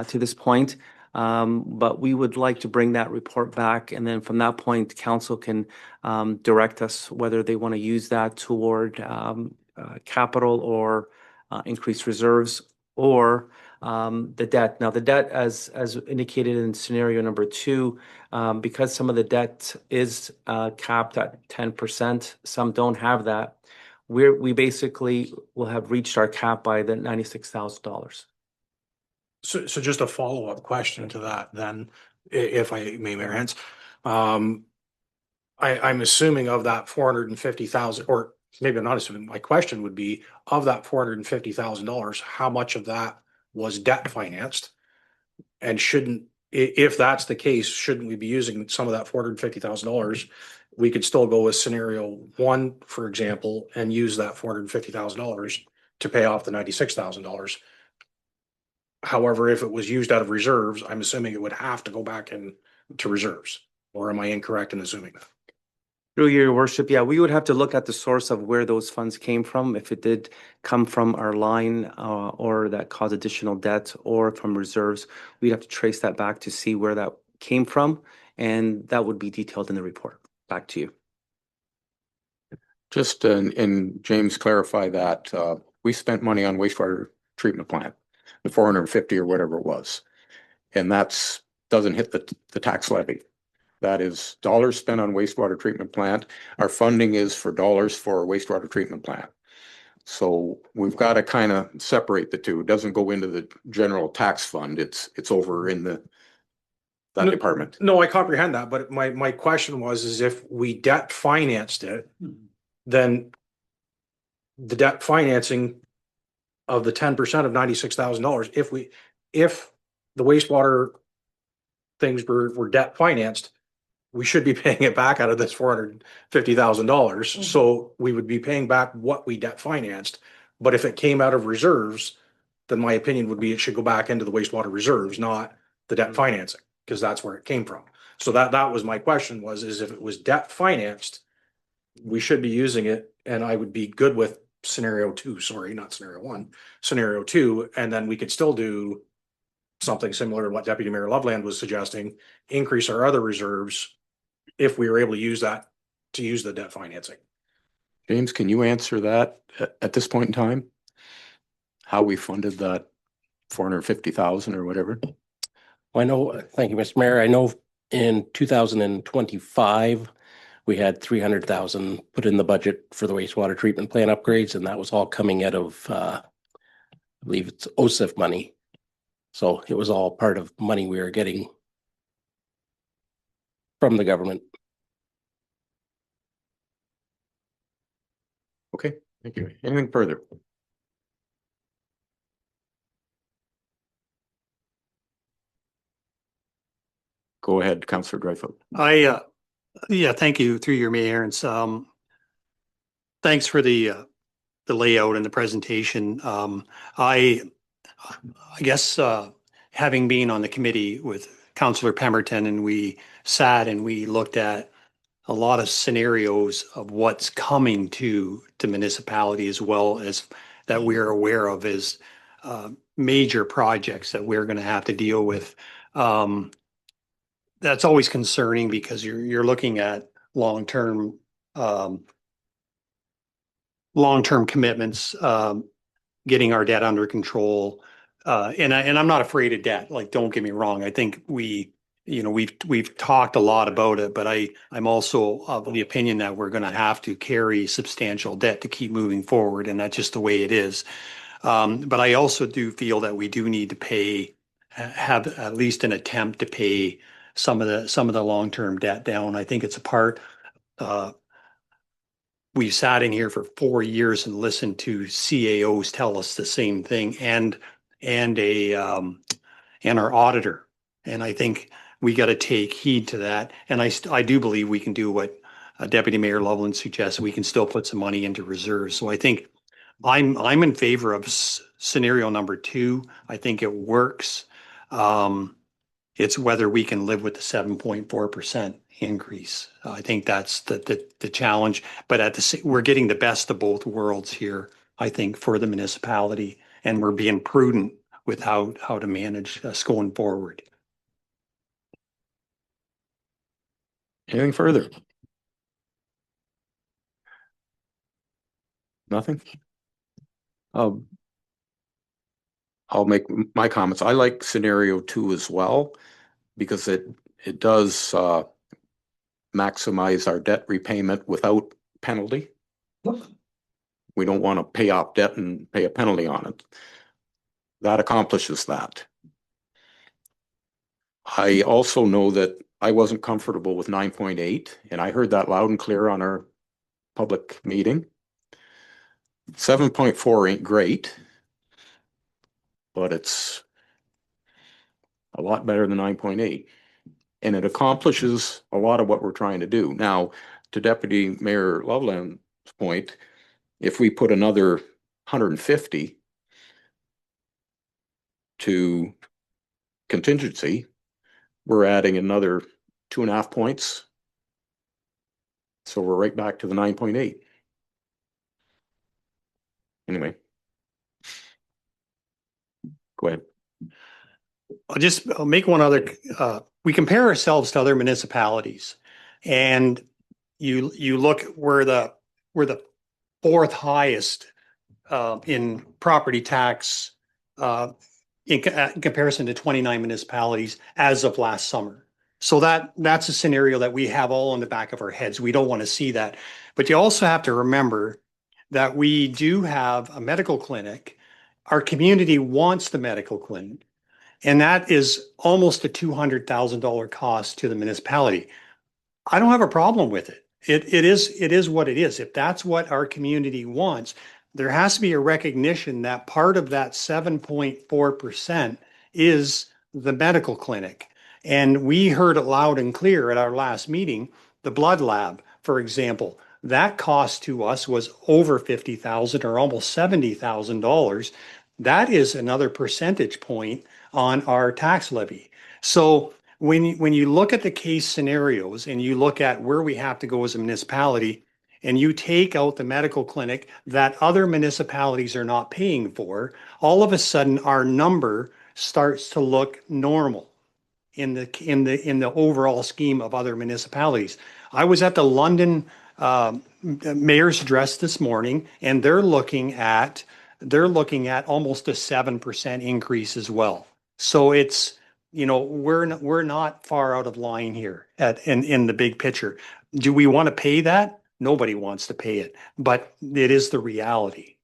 to this point. But we would like to bring that report back, and then from that point, council can direct us whether they want to use that toward capital or increased reserves, or the debt. Now, the debt, as indicated in scenario number 2, because some of the debt is capped at 10%, some don't have that. We basically will have reached our cap by the $96,000. So just a follow-up question to that then, if I may, Mayor Hens. I'm assuming of that 450,000, or maybe I'm not assuming, my question would be, of that $450,000, how much of that was debt financed? And if that's the case, shouldn't we be using some of that $450,000? We could still go with scenario 1, for example, and use that $450,000 to pay off the $96,000. However, if it was used out of reserves, I'm assuming it would have to go back into reserves, or am I incorrect in assuming that? Through your worship, yeah, we would have to look at the source of where those funds came from, if it did come from our line or that caused additional debt, or from reserves. We'd have to trace that back to see where that came from, and that would be detailed in the report. Back to you. Just and James, clarify that we spent money on wastewater treatment plant, the 450 or whatever it was, and doesn't hit the tax levy. That is dollars spent on wastewater treatment plant. Our funding is for dollars for wastewater treatment plant. So we've got to kind of separate the two. It doesn't go into the general tax fund. It's over in that department. No, I comprehend that, but my question was, if we debt financed it, then the debt financing of the 10% of $96,000, if the wastewater things were debt financed, we should be paying it back out of this $450,000. So we would be paying back what we debt financed. But if it came out of reserves, then my opinion would be it should go back into the wastewater reserves, not the debt financing, because that's where it came from. So that was my question is if it was debt financed, we should be using it, and I would be good with scenario two, sorry, not scenario one, scenario two, and then we could still do something similar to what Deputy Mayor Loveland was suggesting, increase our other reserves if we were able to use that, to use the debt financing. James, can you answer that at this point in time? How we funded that 450,000 or whatever? I know, thank you, Mr. Mayor. I know in 2025, we had 300,000 put in the budget for the wastewater treatment plant upgrades, and that was all coming out of, I believe it's OSIF money. So it was all part of money we were getting from the government. Okay, thank you. Anything further? Go ahead, Councillor Dreyfus. Yeah, thank you through your mayor. And thanks for the layout and the presentation. I guess having been on the committee with Councillor Pemberton, and we sat and we looked at a lot of scenarios of what's coming to the municipality, as well as that we're aware of as major projects that we're going to have to deal with. That's always concerning because you're looking at long-term commitments, getting our debt under control. And I'm not afraid of debt. Like, don't get me wrong. I think we've talked a lot about it, but I'm also of the opinion that we're going to have to carry substantial debt to keep moving forward, and that's just the way it is. But I also do feel that we do need to have at least an attempt to pay some of the long-term debt down. I think it's a part. We've sat in here for 4 years and listened to CAOs tell us the same thing, and our auditor. And I think we got to take heed to that. And I do believe we can do what Deputy Mayor Loveland suggests. We can still put some money into reserves. So I think I'm in favor of scenario number 2. I think it works. It's whether we can live with the 7.4% increase. I think that's the challenge. But we're getting the best of both worlds here, I think, for the municipality, and we're being prudent with how to manage us going forward. Anything further? Nothing? I'll make my comments. I like scenario 2 as well, because it does maximize our debt repayment without penalty. We don't want to pay off debt and pay a penalty on it. That accomplishes that. I also know that I wasn't comfortable with 9.8, and I heard that loud and clear on our public meeting. 7.4 ain't great, but it's a lot better than 9.8. And it accomplishes a lot of what we're trying to do. Now, to Deputy Mayor Loveland's point, if we put another 150 to contingency, we're adding another 2.5 points. So we're right back to the 9.8. Anyway. Go ahead. I'll make one other. We compare ourselves to other municipalities, and you look we're the 4th highest in property tax in comparison to 29 municipalities as of last summer. So that's a scenario that we have all in the back of our heads. We don't want to see that, but you also have to remember that we do have a medical clinic. Our community wants the medical clinic. And that is almost a $200,000 cost to the municipality. I don't have a problem with it. It is what it is. If that's what our community wants, there has to be a recognition that part of that 7.4% is the medical clinic. And we heard it loud and clear at our last meeting, the blood lab, for example, that cost to us was over $50,000 or almost $70,000. That is another percentage point on our tax levy. So when you look at the case scenarios and you look at where we have to go as a municipality, and you take out the medical clinic that other municipalities are not paying for, all of a sudden our number starts to look normal in the overall scheme of other municipalities. I was at the London mayor's address this morning, and they're looking at almost a 7% increase as well. So it's, you know, we're not far out of line here in the big picture. Do we want to pay that? Nobody wants to pay it, but it is the reality.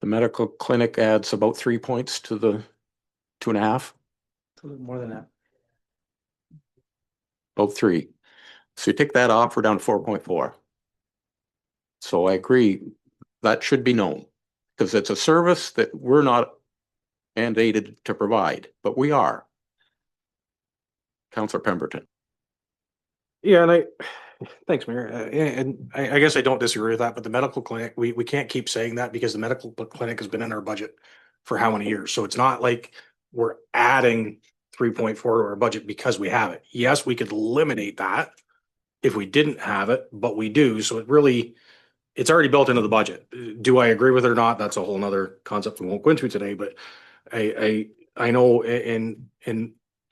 The medical clinic adds about 3 points to the 2.5, A little more than that. about 3. So you take that off, we're down to 4.4. So I agree, that should be known, because it's a service that we're not mandated to provide, but we are. Councillor Pemberton. Yeah, and thanks, Mayor. And I guess I don't disagree with that, but the medical clinic, we can't keep saying that because the medical clinic has been in our budget for how many years? So it's not like we're adding 3.4 to our budget because we have it. Yes, we could eliminate that if we didn't have it, but we do. So it's already built into the budget. Do I agree with it or not? That's a whole nother concept we won't go into today, but I know in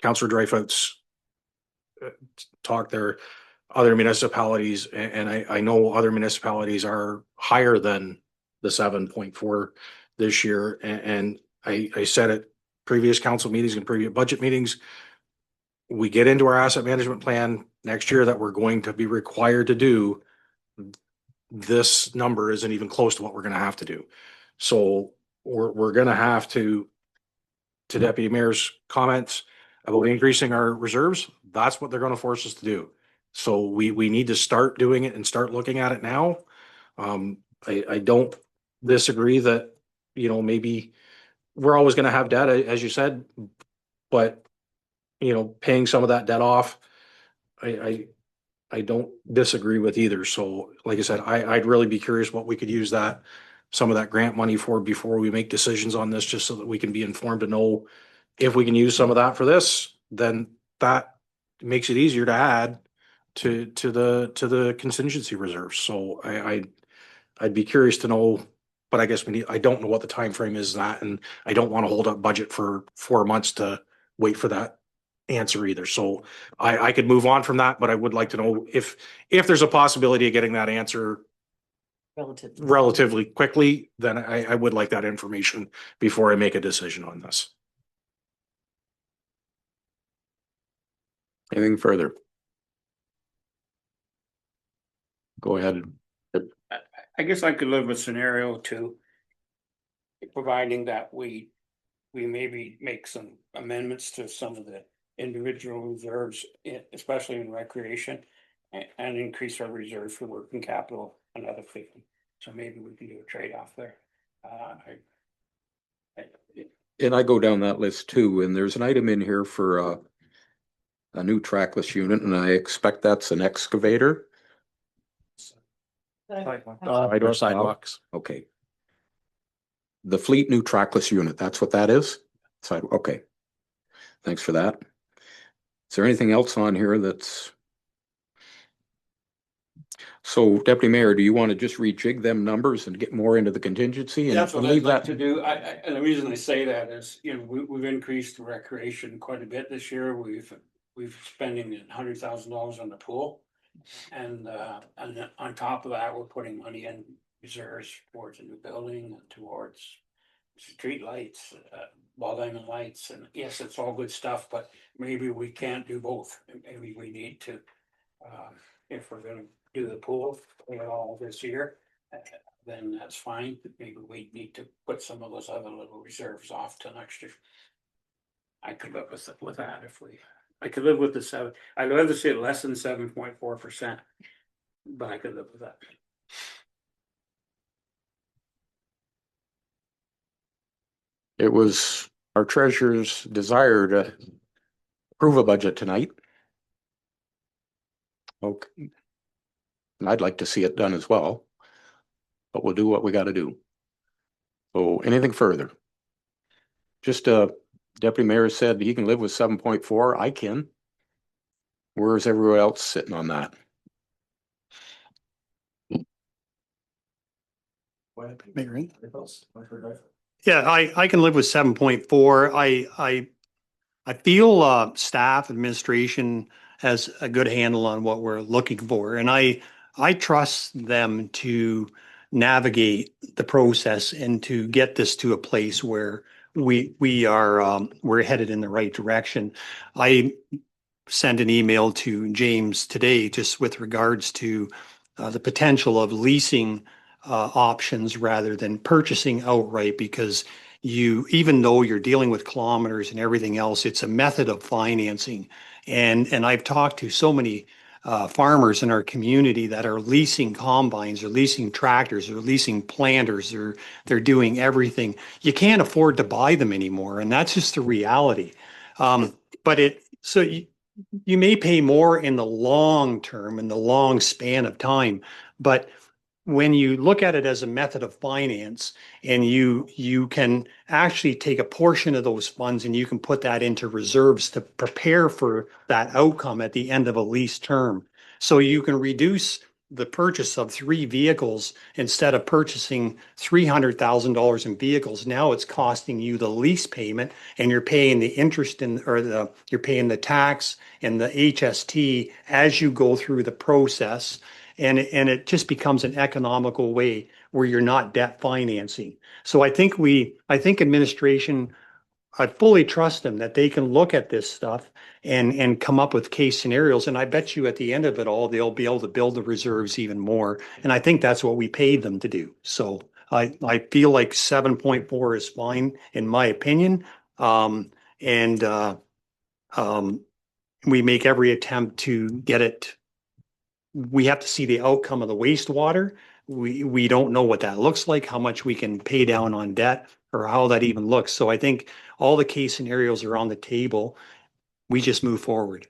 Councillor Dreyfus talk there, other municipalities, and I know other municipalities are higher than the 7.4 this year. And I said at previous council meetings and previous budget meetings, we get into our asset management plan next year that we're going to be required to do. This number isn't even close to what we're going to have to do. So we're going to have to Deputy Mayor's comments about increasing our reserves, that's what they're going to force us to do. So we need to start doing it and start looking at it now. I don't disagree that, you know, maybe we're always going to have debt, as you said, but, you know, paying some of that debt off, I don't disagree with either. So like I said, I'd really be curious what we could use some of that grant money for before we make decisions on this, just so that we can be informed to know if we can use some of that for this, then that makes it easier to add to the contingency reserves. So I'd be curious to know, but I guess I don't know what the time frame is that, and I don't want to hold up budget for 4 months to wait for that answer either. So I could move on from that, but I would like to know if there's a possibility of getting that answer relatively quickly, then I would like that information before I make a decision on this. Anything further? Go ahead. I guess I could live with scenario 2. Providing that we maybe make some amendments to some of the individual reserves, especially in recreation, and increase our reserve for working capital another 50. So maybe we can do a trade-off there. And I go down that list too, and there's an item in here for a new trackless unit, and I expect that's an excavator. Sidewalks. Okay. The fleet new trackless unit, that's what that is? Okay. Thanks for that. Is there anything else on here that's... So Deputy Mayor, do you want to just rejig them numbers and get more into the contingency? And That's what leave I'd like that to do. And the reason I say that is, you know, we've increased the recreation quite a bit this year. We've spending $100,000 on the pool. And on top of that, we're putting money in reserves towards a new building and towards street lights, ball diamond lights, and yes, it's all good stuff, but maybe we can't do both. Maybe we need to, if we're gonna do the pool, pay it all this year, then that's fine. Maybe we need to put some of those other little reserves off to next year. I could live with that I could live with the 7. I'd rather see it less than 7.4%, but I could live with that. It was our treasurer's desire to approve a budget tonight. Okay. And I'd like to see it done as well, but we'll do what we got to do. So anything further? Just Deputy Mayor said he can live with 7.4. I can. Where's everyone else sitting on that? Yeah, I can live with 7.4. I feel staff administration has a good handle on what we're looking for, and I trust them to navigate the process and to get this to a place where we are we're headed in the right direction. I sent an email to James today just with regards to the potential of leasing options rather than purchasing outright, because even though you're dealing with kilometers and everything else, it's a method of financing. And I've talked to so many farmers in our community that are leasing combines or leasing tractors or leasing planters, or they're doing everything. You can't afford to buy them anymore, and that's just the reality. You may pay more in the long term, in the long span of time, but when you look at it as a method of finance, and you can actually take a portion of those funds and you can put that into reserves to prepare for that outcome at the end of a lease term. So you can reduce the purchase of 3 vehicles. Instead of purchasing $300,000 in vehicles, now it's costing you the lease payment, and you're paying the interest you're paying the tax and the HST as you go through the process. And it just becomes an economical way where you're not debt financing. So I think administration, I fully trust them that they can look at this stuff and come up with case scenarios. And I bet you at the end of it all, they'll be able to build the reserves even more. And I think that's what we paid them to do. So I feel like 7.4 is fine in my opinion. And we make every attempt to get it. We have to see the outcome of the wastewater. We don't know what that looks like, how much we can pay down on debt, or how that even looks. So I think all the case scenarios are on the table. We just move forward.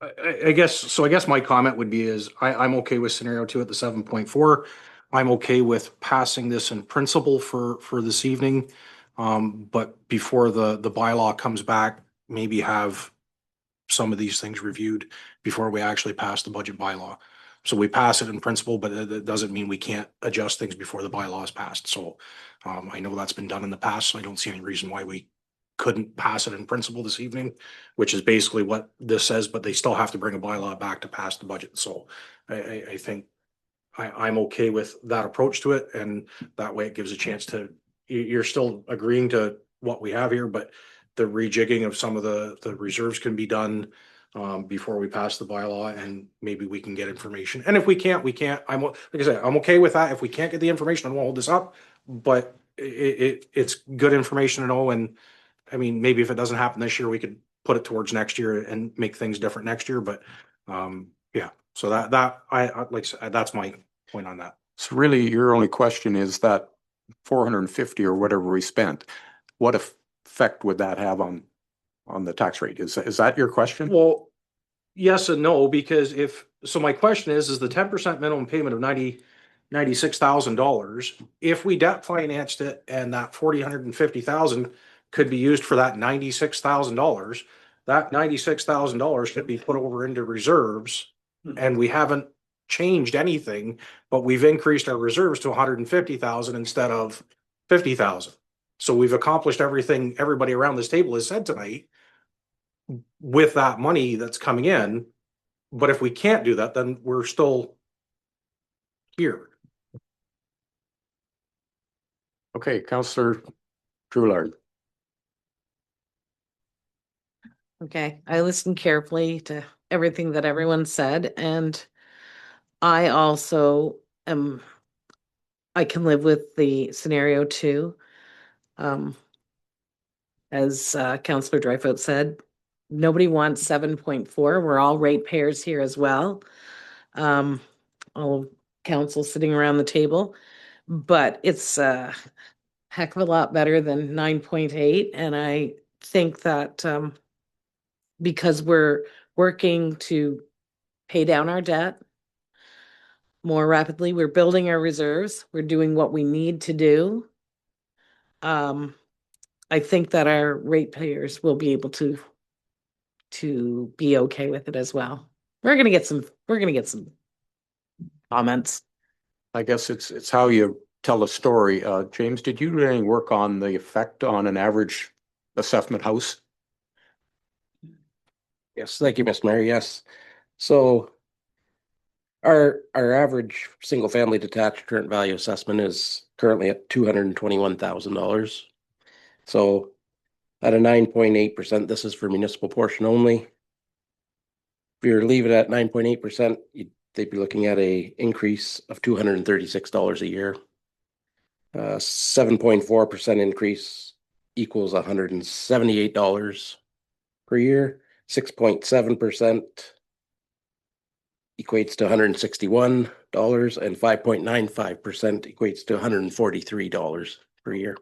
I guess my comment would be is I'm okay with scenario 2 at the 7.4. I'm okay with passing this in principle for this evening. But before the bylaw comes back, maybe have some of these things reviewed before we actually pass the budget bylaw. So we pass it in principle, but it doesn't mean we can't adjust things before the bylaw is passed. So I know that's been done in the past, so I don't see any reason why we couldn't pass it in principle this evening, which is basically what this says, but they still have to bring a bylaw back to pass the budget. So I think I'm okay with that approach to it, and that way it gives a chance to, you're still agreeing to what we have here, but the rejigging of some of the reserves can be done before we pass the bylaw, and maybe we can get information. And if we can't, we can't. Like I said, I'm okay with that. If we can't get the information, I won't hold this up, but it's good information to know. And I mean, maybe if it doesn't happen this year, we could put it towards next year and make things different next year. But yeah, so I like I said, that's my point on that. So really, your only question is that 450 or whatever we spent, what effect would that have on the tax rate? Is that your question? Well, yes and no, because my question is the 10% minimum payment of $96,000, if we debt financed it and that $450,000 could be used for that $96,000, that $96,000 could be put over into reserves, and we haven't changed anything, but we've increased our reserves to 150,000 instead of 50,000. So we've accomplished everything everybody around this table has said tonight with that money that's coming in. But if we can't do that, then we're still here. Okay, Councillor Drouillard. Okay, I listened carefully to everything that everyone said, and I also I can live with the scenario 2. As Councillor Dreyfus said, nobody wants 7.4. We're all ratepayers here as well. All council sitting around the table, but it's a heck of a lot better than 9.8. And I think that because we're working to pay down our debt more rapidly, we're building our reserves, we're doing what we need to do. I think that our ratepayers will be able to be okay with it as well. We're gonna get some comments. I guess it's how you tell a story. James, did you do any work on the effect on an average assessment house? Yes, thank you, Mr. Mayor. Yes. So our average single family detached current value assessment is currently at $221,000. So at a 9.8%, this is for municipal portion only. If you're leaving it at 9.8%, they'd be looking at a increase of $236 a year. 7.4% increase equals $178 per year. 6.7% equates to $161, and 5.95% equates to $143 per year.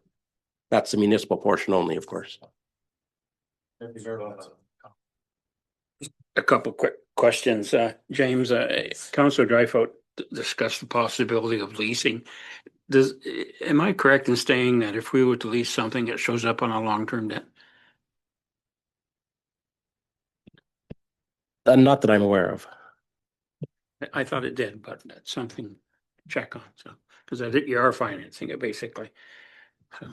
That's the municipal portion only, of course. A couple quick questions. James, Councilor Dryfoot discussed the possibility of leasing. Am I correct in saying that if we were to lease something, it shows up on a long-term debt? Not that I'm aware of. I thought it did, but that's something to check on. So, because I think you are financing it basically. So,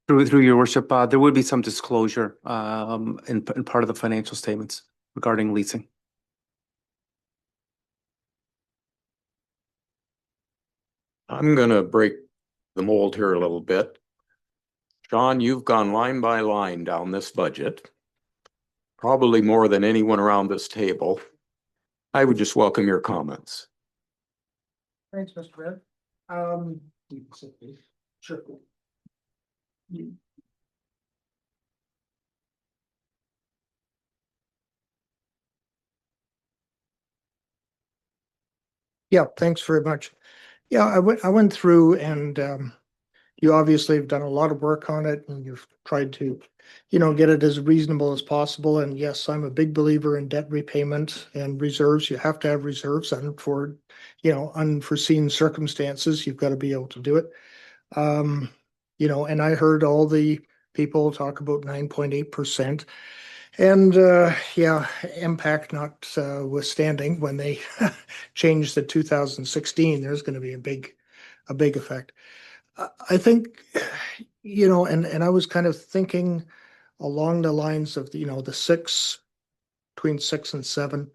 Through your worship, there would be some disclosure in part of the financial statements regarding leasing. I'm gonna break the mold here a little bit. John, you've gone line by line down this budget, probably more than anyone around this table. I would just welcome your comments. Thanks, Mr. Mayor. Sure. Yeah, thanks very much. Yeah, I went through and you obviously have done a lot of work on it and you've tried to, get it as reasonable as possible. And yes, I'm a big believer in debt repayment and reserves. You have to have reserves and for, unforeseen circumstances, you've got to be able to do it. And I heard all the people talk about 9.8%. And yeah, impact notwithstanding, when they changed the 2016, there's going to be a big effect. I think, and I was kind of thinking along the lines of, the between 6 and 7.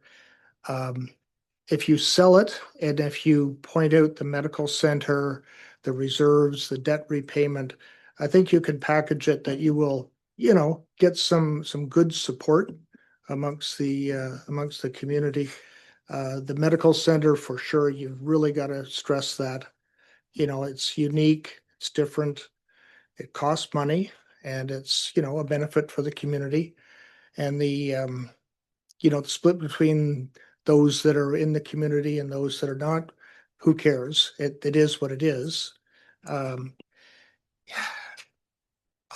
If you sell it and if you point out the medical center, the reserves, the debt repayment, I think you can package it that you will, get some good support amongst the community. The medical center, for sure, you've really got to stress that. It's unique, it's different, it costs money, and it's, a benefit for the community. And the split between those that are in the community and those that are not, who cares? It is what it is. I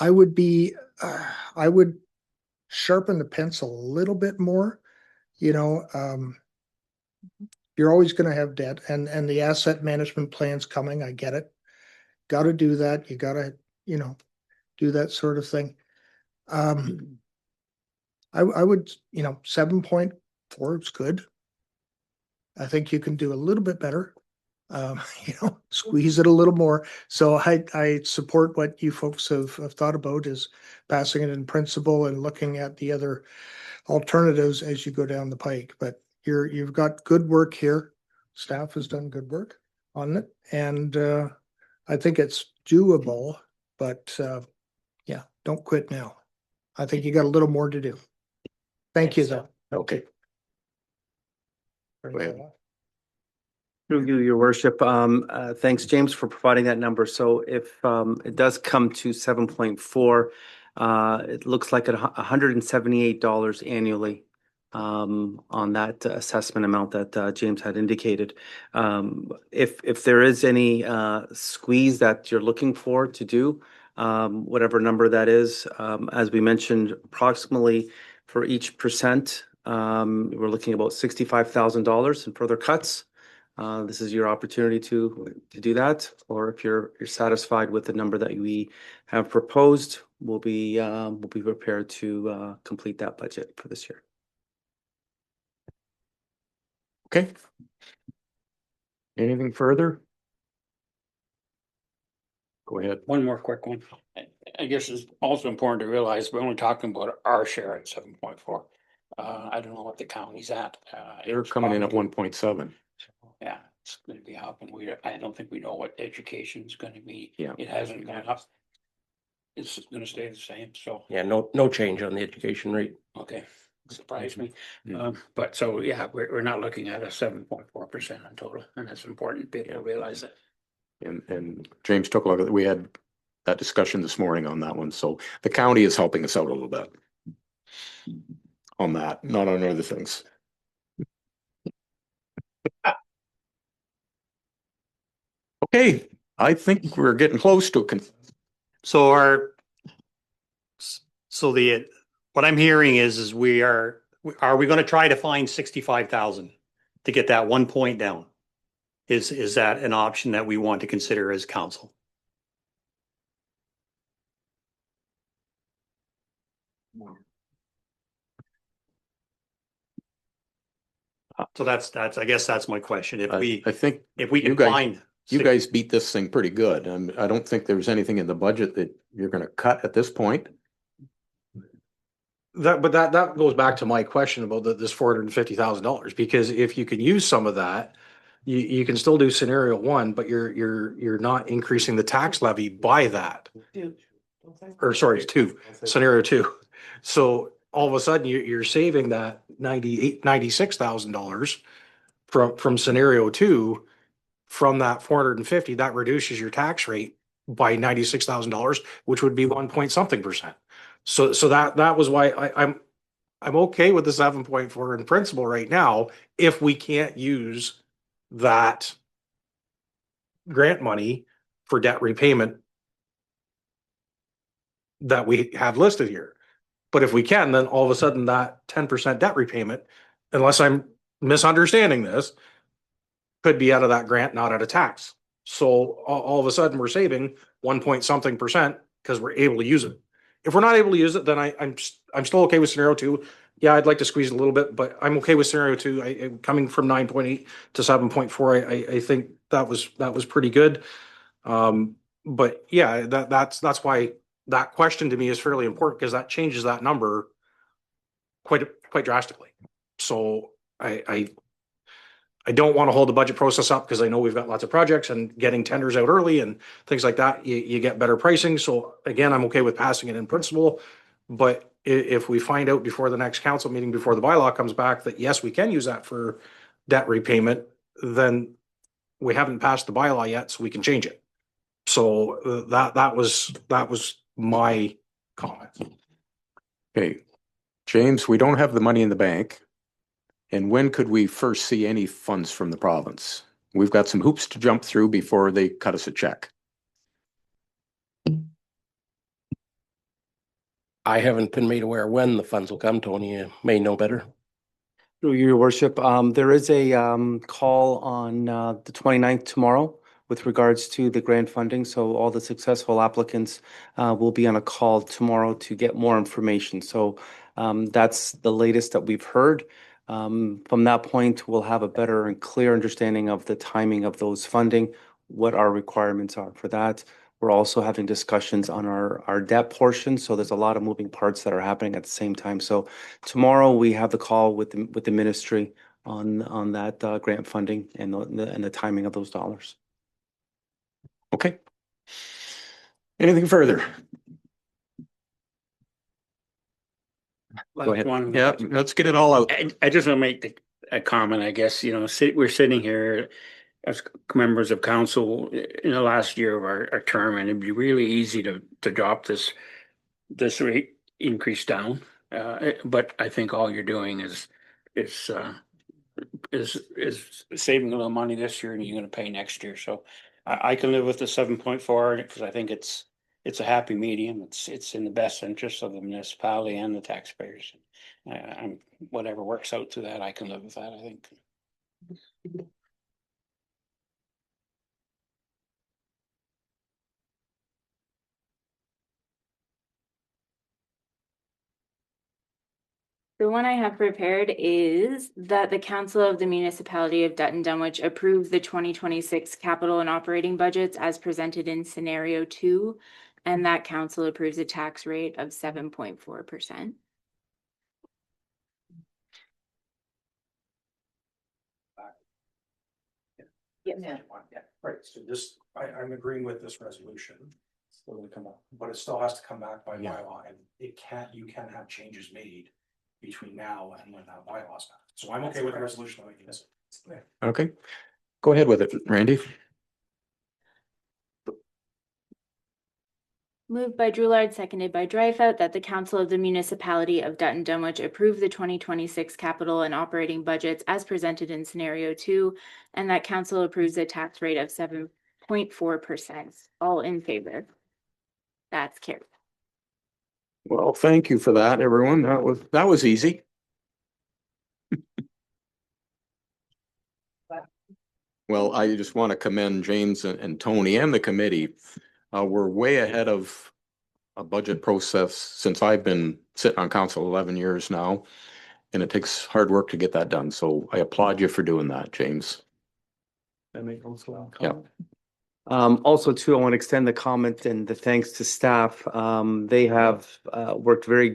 would sharpen the pencil a little bit more. You're always going to have debt, and the asset management plan's coming. I get it. Got to do that. You got to, do that sort of thing. I would, 7.4 is good. I think you can do a little bit better. Squeeze it a little more. So I support what you folks have thought about, is passing it in principle and looking at the other alternatives as you go down the pike. But you've got good work here. Staff has done good work on it, and I think it's doable. But yeah, don't quit now. I think you got a little more to do. Thank you, though. Okay. Go ahead. Through you, your worship, thanks, James, for providing that number. So if it does come to 7.4, it looks like $178 annually on that assessment amount that James had indicated. If there is any squeeze that you're looking for to do, whatever number that is, as we mentioned, approximately for each percent, we're looking at about $65,000 in further cuts. this is your opportunity to do that. Or if you're satisfied with the number that we have proposed, we'll be prepared to complete that budget for this year. Okay. Anything further? Go ahead. One more quick one. I guess it's also important to realize we're only talking about our share at 7.4. I don't know what the county's at. They're coming in at 1.7. Yeah, it's gonna be up, and I don't think we know what education's gonna be. Yeah. It hasn't gone up. It's gonna stay the same, so, Yeah, no change on the education rate. okay, surprised me. Mhm. But so, yeah, we're not looking at a 7.4% on total, and that's important, people to realize that. And James took a look at, we had that discussion this morning on that one. So the county is helping us out a little bit on that, not on other things. Okay, I think we're getting close to a So what I'm hearing is are we gonna try to find 65,000 to get that 1 point down? Is that an option that we want to consider as council? So that's, I guess that's my question. If I think we you can guys- find. you guys beat this thing pretty good. I don't think there's anything in the budget that you're gonna cut at this point. That goes back to my question about this $450,000, because if you can use some of that, you can still do scenario one, but you're not increasing the tax levy by that. Or sorry, scenario two. So all of a sudden you're saving that $96,000 from scenario two. From that 450, that reduces your tax rate by $96,000, which would be 1 point something percent. So that was why I'm okay with the 7.4 in principle right now, if we can't use that grant money for debt repayment that we have listed here. But if we can, then all of a sudden that 10% debt repayment, unless I'm misunderstanding this, could be out of that grant, not out of tax. So all of a sudden we're saving 1 point something percent because we're able to use it. If we're not able to use it, then I'm still okay with scenario two. Yeah, I'd like to squeeze it a little bit, but I'm okay with scenario two. Coming from 9.8 to 7.4, I think that was pretty good. But yeah, that's why that question to me is fairly important, because that changes that number quite drastically. So I don't want to hold the budget process up, because I know we've got lots of projects, and getting tenders out early and things like that, you get better pricing. So again, I'm okay with passing it in principle. But if we find out before the next council meeting, before the bylaw comes back, that yes, we can use that for debt repayment, then we haven't passed the bylaw yet, so we can change it. So that was my comment. Okay, James, we don't have the money in the bank. And when could we first see any funds from the province? We've got some hoops to jump through before they cut us a check. I haven't been made aware when the funds will come. Tony, you may know better. Through your worship, there is a call on the 29th tomorrow with regards to the grant funding. So all the successful applicants will be on a call tomorrow to get more information. So that's the latest that we've heard. From that point, we'll have a better and clear understanding of the timing of those funding, what our requirements are for that. We're also having discussions on our debt portion. So there's a lot of moving parts that are happening at the same time. So tomorrow we have the call with the ministry on that grant funding and the timing of those dollars. Okay. Anything further? Go ahead. One- Yeah, let's get it all out. I just want to make a comment, I guess, we're sitting here as members of council in the last year of our term, and it'd be really easy to drop this rate increase down. But I think all you're doing is saving a little money this year, and you're gonna pay next year. So I can live with the 7.4, because I think it's a happy medium. It's in the best interest of the municipality and the taxpayers. I'm whatever works out to that, I can live with that, I think. The one I have prepared is that the Council of the Municipality of Dutton Dunwich approve the 2026 capital and operating budgets as presented in scenario 2, and that council approves a tax rate of 7.4%. Yeah. Right, so this, I'm agreeing with this resolution. Still gonna come up, but it still has to come back by bylaw, and you can't have changes made between now and when that bylaw's passed. So I'm okay with the resolution like this. Okay, go ahead with it, Randy. Moved by Drewlard, seconded by Dreyfus, that the Council of the Municipality of Dutton Dunwich approve the 2026 capital and operating budgets as presented in scenario 2, and that council approves a tax rate of 7.4%. All in favor? That's carried. Well, thank you for that, everyone. That was easy. Well, I just want to commend James and Tony and the committee. We're way ahead of a budget process since I've been sitting on council 11 years now. And it takes hard work to get that done. So I applaud you for doing that, James. Yeah. Also too, I want to extend the comment and the thanks to staff. They have worked very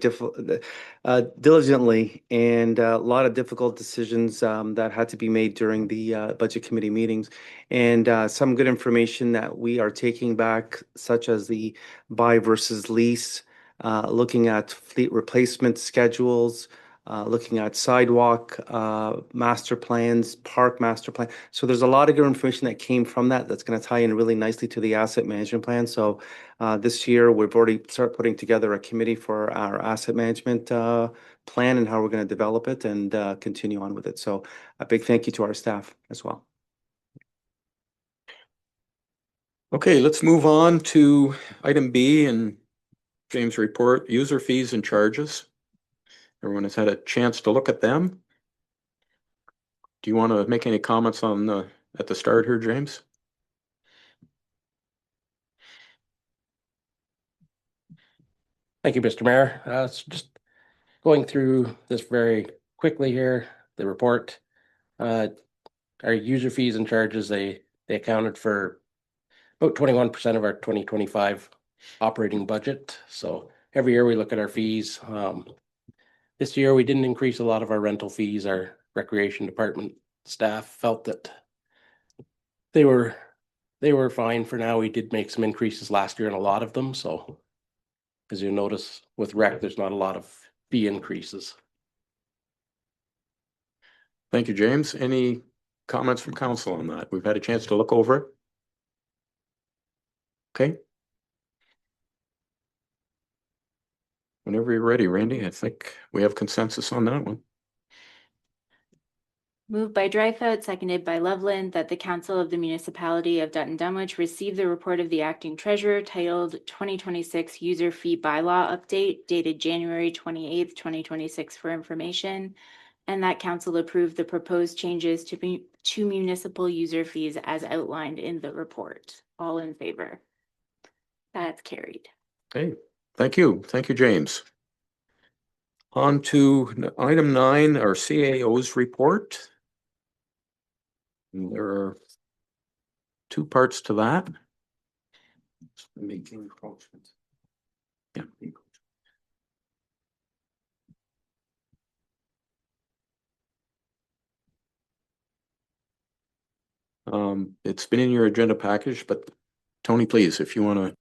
diligently, and a lot of difficult decisions that had to be made during the budget committee meetings, and some good information that we are taking back, such as the buy versus lease, looking at fleet replacement schedules, looking at sidewalk master plans, park master plan. So there's a lot of good information that came from that that's going to tie in really nicely to the asset management plan. So this year, we've already started putting together a committee for our asset management plan and how we're going to develop it and continue on with it. So a big thank you to our staff as well. Okay, let's move on to item B in James' report, user fees and charges. Everyone has had a chance to look at them. Do you want to make any comments on at the start here, James? Thank you, Mr. Mayor. So just going through this very quickly here, the report. Our user fees and charges, they accounted for about 21% of our 2025 operating budget. So every year we look at our fees. This year we didn't increase a lot of our rental fees. Our recreation department staff felt that they were fine for now. We did make some increases last year in a lot of them. So as you notice with rec, there's not a lot of fee increases. Thank you, James. Any comments from council on that? We've had a chance to look over it. Okay. Whenever you're ready, Randy, I think we have consensus on that one. Moved by Dreyfus, seconded by Loveland, that the Council of the Municipality of Dutton Dunwich receive the report of the acting treasurer titled 2026 User Fee Bylaw Update dated January 28th, 2026 for information, and that council approve the proposed changes to municipal user fees as outlined in the report. All in favor? That's carried. Okay, thank you. Thank you, James. On to item 9, our CAO's report. And there are 2 parts to that. Making encroachments. Yeah. It's been in your agenda package, but Tony, please, if you want to.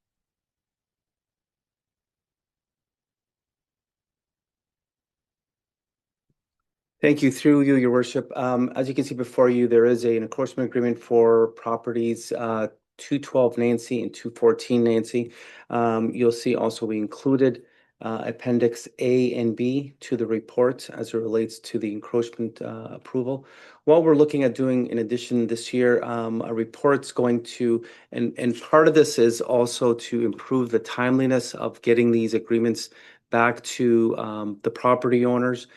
Thank you. Through you, your worship. As you can see before you, there is an enforcement agreement for properties 212 Nancy and 214 Nancy. You'll see also we included Appendix A and B to the report as it relates to the encroachment approval. What we're looking at doing in addition this year, a report's going to, and part of this is also to improve the timeliness of getting these agreements back to the property owners.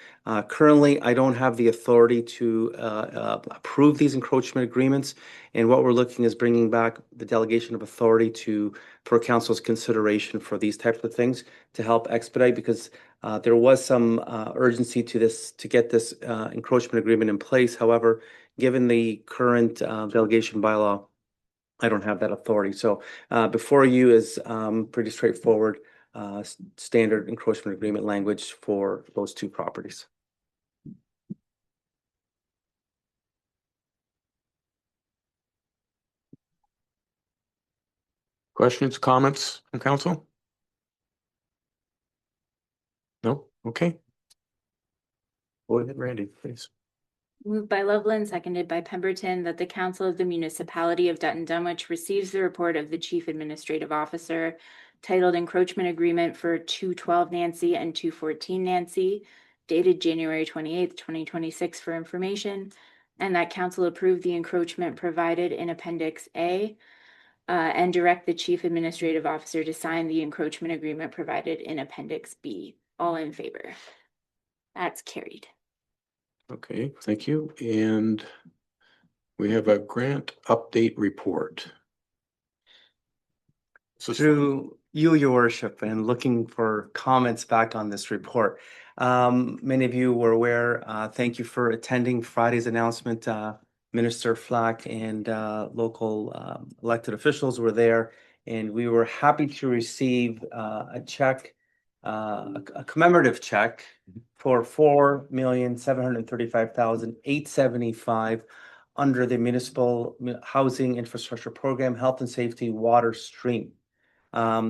Currently, I don't have the authority to approve these encroachment agreements. And what we're looking is bringing back the delegation of authority for council's consideration for these types of things to help expedite, because There was some urgency to this to get this encroachment agreement in place. However, given the current delegation bylaw, I don't have that authority. So before you is pretty straightforward standard encroachment agreement language for those two properties. Questions, comments from council? No? Okay. Go ahead, Randy, please. Moved by Loveland, seconded by Pemberton, that the Council of the Municipality of Dutton Dunwich receives the report of the Chief Administrative Officer titled Encroachment Agreement for 212 Nancy and 214 Nancy, dated January 28th, 2026 for information, and that council approve the encroachment provided in Appendix A, and direct the Chief Administrative Officer to sign the encroachment agreement provided in Appendix B. All in favor? That's carried. Okay, thank you. And we have a grant update report. So Through you, your worship, and looking for comments back on this report. Many of you were aware, thank you for attending Friday's announcement. Minister Flack and local elected officials were there, and we were happy to receive a check, a commemorative check for $4,735,875 under the Municipal Housing Infrastructure Program, Health and Safety Water Stream.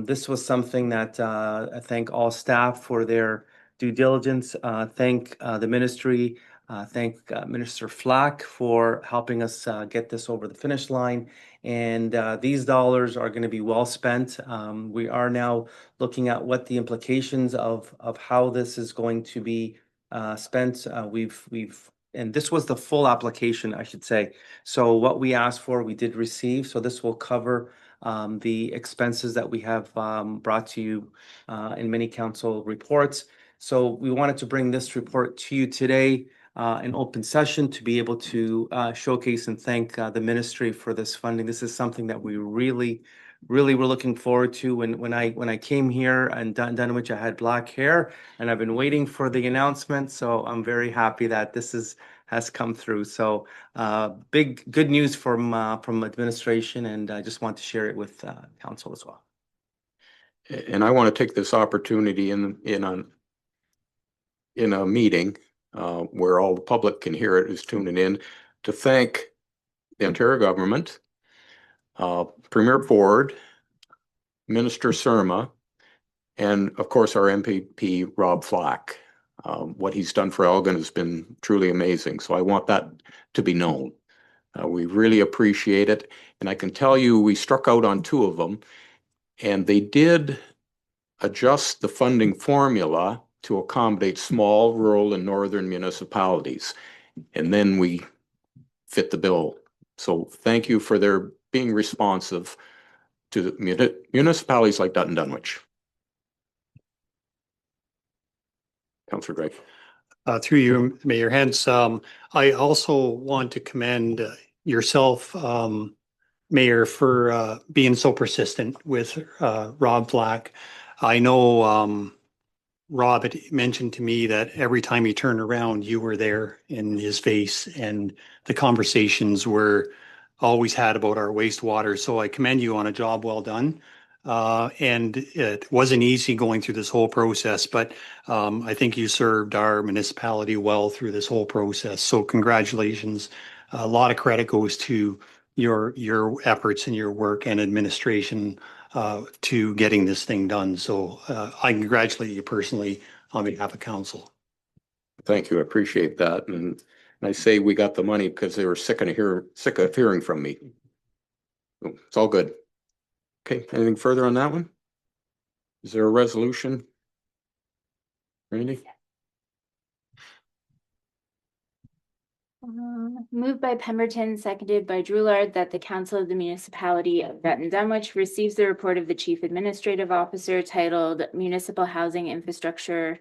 This was something that I thank all staff for their due diligence. Thank the ministry. Thank Minister Flack for helping us get this over the finish line. And these dollars are going to be well spent. We are now looking at what the implications of how this is going to be spent. And this was the full application, I should say. So what we asked for, we did receive. So this will cover the expenses that we have brought to you in many council reports. So we wanted to bring this report to you today in open session to be able to showcase and thank the ministry for this funding. This is something that we really were looking forward to. When I came here and Dutton Dunwich, I had black hair, and I've been waiting for the announcement. So I'm very happy that this has come through. So big good news from administration, and I just want to share it with council as well. and I want to take this opportunity in a meeting where all the public can hear it, who's tuning in, to thank the Ontario government, Premier Ford, Minister Surma, and of course our MPP Rob Flack. What he's done for Elgin has been truly amazing. So I want that to be known. We really appreciate it. And I can tell you, we struck out on two of them, and they did adjust the funding formula to accommodate small, rural, and northern municipalities. And then we fit the bill. So thank you for their being responsive to the municipalities like Dutton Dunwich. Councillor Gregg. Through you, Mayor Hens, I also want to commend yourself, Mayor, for being so persistent with Rob Flack. I know Rob had mentioned to me that every time he turned around, you were there in his face, and the conversations were always had about our wastewater. So I commend you on a job well done. And it wasn't easy going through this whole process, but I think you served our municipality well through this whole process. So congratulations. A lot of credit goes to your efforts and your work and administration to getting this thing done. So I congratulate you personally on behalf of council. Thank you. I appreciate that. And I say we got the money because they were sick of hearing from me. So it's all good. Okay, anything further on that one? Is there a resolution? Randy? Moved by Pemberton, seconded by Drouillard, that the Council of the Municipality of Dutton Dunwich receives the report of the Chief Administrative Officer titled Municipal Housing Infrastructure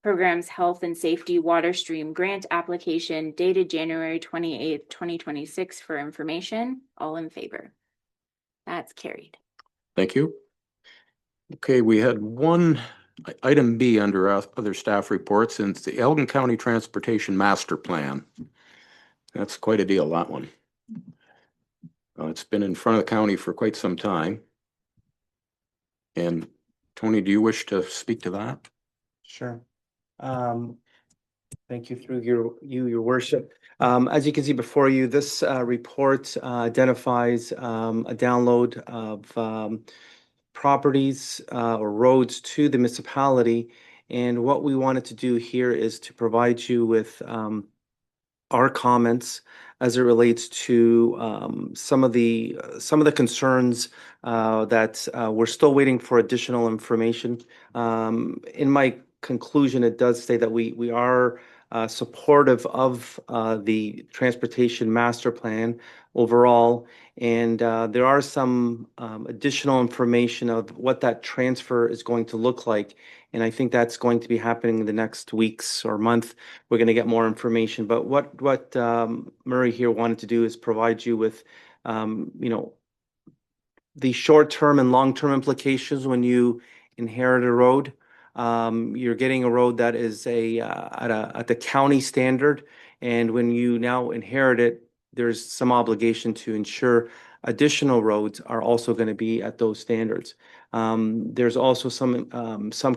Programs Health and Safety Water Stream Grant Application dated January 28th, 2026 for information. All in favor? That's carried. Thank you. Okay, we had one Item B under other staff reports, and it's the Elgin County Transportation Master Plan. That's quite a deal, that one. It's been in front of the county for quite some time. And Tony, do you wish to speak to that? Sure. Thank you through your worship. As you can see before you, this report identifies a download of properties or roads to the municipality. And what we wanted to do here is to provide you with our comments as it relates to some of the concerns that we're still waiting for additional information. In my conclusion, it does say that we are supportive of the transportation master plan overall, and there are some additional information of what that transfer is going to look like. And I think that's going to be happening in the next weeks or month. We're going to get more information. But what Murray here wanted to do is provide you with, the short-term and long-term implications when you inherit a road. You're getting a road that is at the county standard, and when you now inherit it, there's some obligation to ensure additional roads are also going to be at those standards. There's also some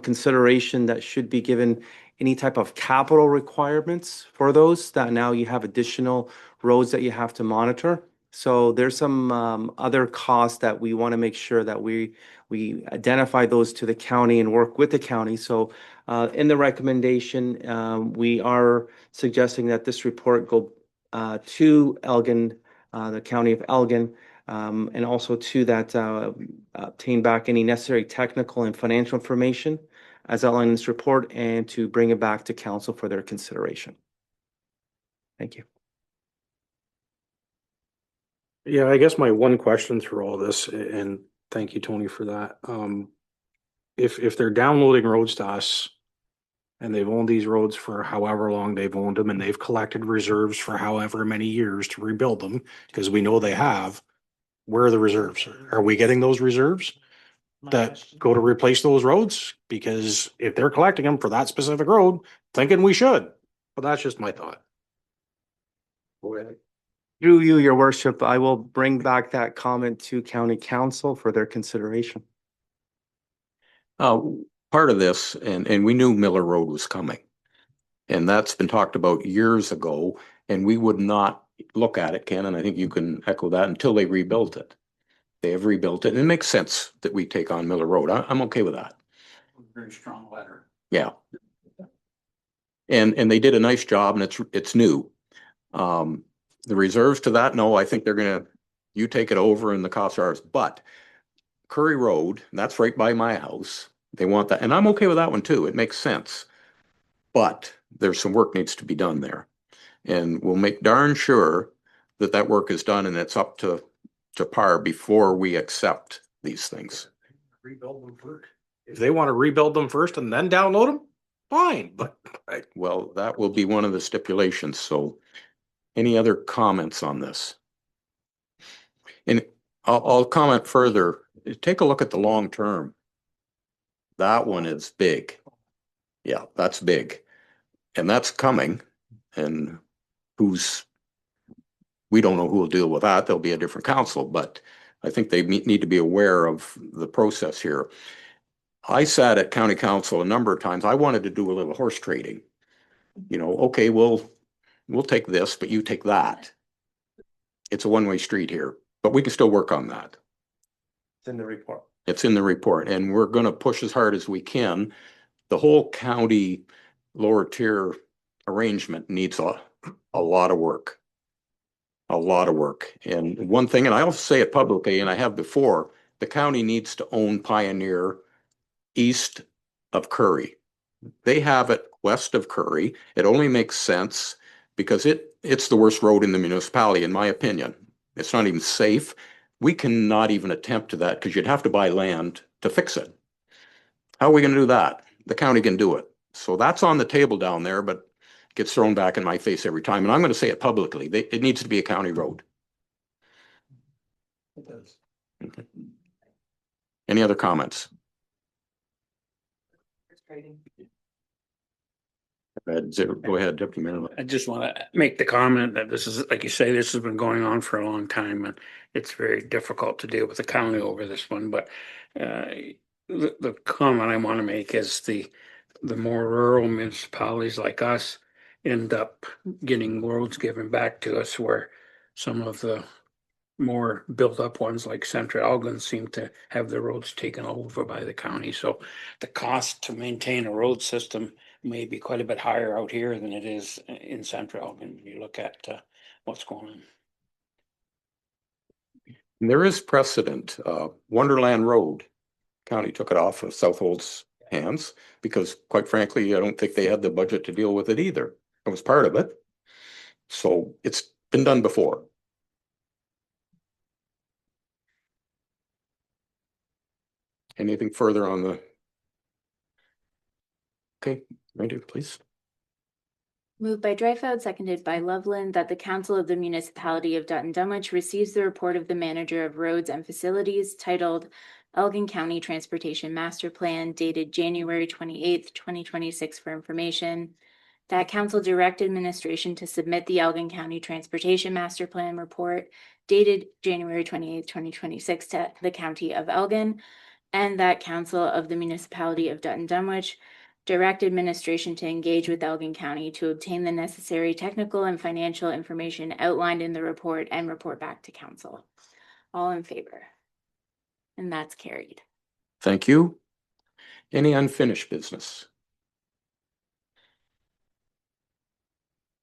consideration that should be given any type of capital requirements for those, that now you have additional roads that you have to monitor. So there's some other costs that we want to make sure that we identify those to the county and work with the county. So in the recommendation, we are suggesting that this report go to Elgin, the county of Elgin, and also to that obtain back any necessary technical and financial information as outlined in this report, and to bring it back to council for their consideration. Thank you. Yeah, I guess my one question through all this, and thank you, Tony, for that. If they're downloading roads to us and they've owned these roads for however long they've owned them, and they've collected reserves for however many years to rebuild them, because we know they have, where are the reserves? Are we getting those reserves that go to replace those roads? Because if they're collecting them for that specific road, thinking we should, but that's just my thought. Go ahead. Through you, your worship, I will bring back that comment to county council for their consideration. Part of this, and we knew Miller Road was coming. And that's been talked about years ago, and we would not look at it, Ken, and I think you can echo that, until they rebuilt it. They have rebuilt it, and it makes sense that we take on Miller Road. I'm okay with that. Very strong letter. Yeah. And they did a nice job, and it's new. The reserves to that, no, I think you take it over and the costs are ours. But Curry Road, that's right by my house. They want that, and I'm okay with that one too. It makes sense. But there's some work needs to be done there. And we'll make darn sure that that work is done and it's up to par before we accept these things. Rebuild them first. If they want to rebuild them first and then download them, fine, but Well, that will be one of the stipulations. So any other comments on this? And I'll comment further. Take a look at the long term. That one is big. Yeah, that's big. And that's coming. And we don't know who will deal with that. There'll be a different council, but I think they need to be aware of the process here. I sat at county council a number of times. I wanted to do a little horse trading. Okay, we'll take this, but you take that. It's a one-way street here, but we can still work on that. It's in the report. It's in the report, and we're going to push as hard as we can. The whole county lower tier arrangement needs a lot of work. A lot of work. And one thing, and I also say it publicly, and I have before, the county needs to own Pioneer east of Curry. They have it west of Curry. It only makes sense because it's the worst road in the municipality, in my opinion. It's not even safe. We cannot even attempt to that because you'd have to buy land to fix it. How are we going to do that? The county can do it. So that's on the table down there, but it gets thrown back in my face every time. And I'm going to say it publicly. It needs to be a county road. It does. Okay. Any other comments? Go ahead, Deputy Mayor. I just want to make the comment that this is, like you say, this has been going on for a long time and it's very difficult to deal with the county over this one, but the comment I want to make is the more rural municipalities like us end up getting roads given back to us, where some of the more built up ones like Central Elgin seem to have the roads taken over by the county. So the cost to maintain a road system may be quite a bit higher out here than it is in Central Elgin. When you look at what's going on. There is precedent. Wonderland Road, county took it off of Southold's hands because, quite frankly, I don't think they had the budget to deal with it either. It was part of it. So it's been done before. Anything further on the? Okay, Randy, please. Moved by Dreyfus, seconded by Loveland, that the Council of the Municipality of Dutton Dunwich receives the report of the Manager of Roads and Facilities titled Elgin County Transportation Master Plan dated January 28th, 2026 for information. That Council direct administration to submit the Elgin County Transportation Master Plan report dated January 28th, 2026 to the County of Elgin, and that Council of the Municipality of Dutton Dunwich direct administration to engage with Elgin County to obtain the necessary technical and financial information outlined in the report and report back to council. All in favor? And that's carried. Thank you. Any unfinished business?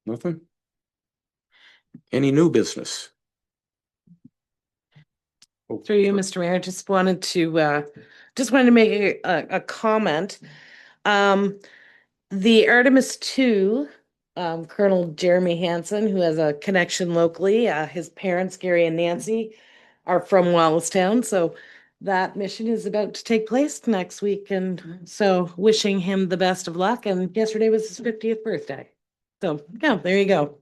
Nothing? Any new business? Oh, Through you, Mr. Mayor, just wanted to make a comment. The Artemis 2, Colonel Jeremy Hansen, who has a connection locally, his parents, Gary and Nancy, are from Wallacestown. So that mission is about to take place next week. And so wishing him the best of luck. And yesterday was his 50th birthday. So yeah, there you go.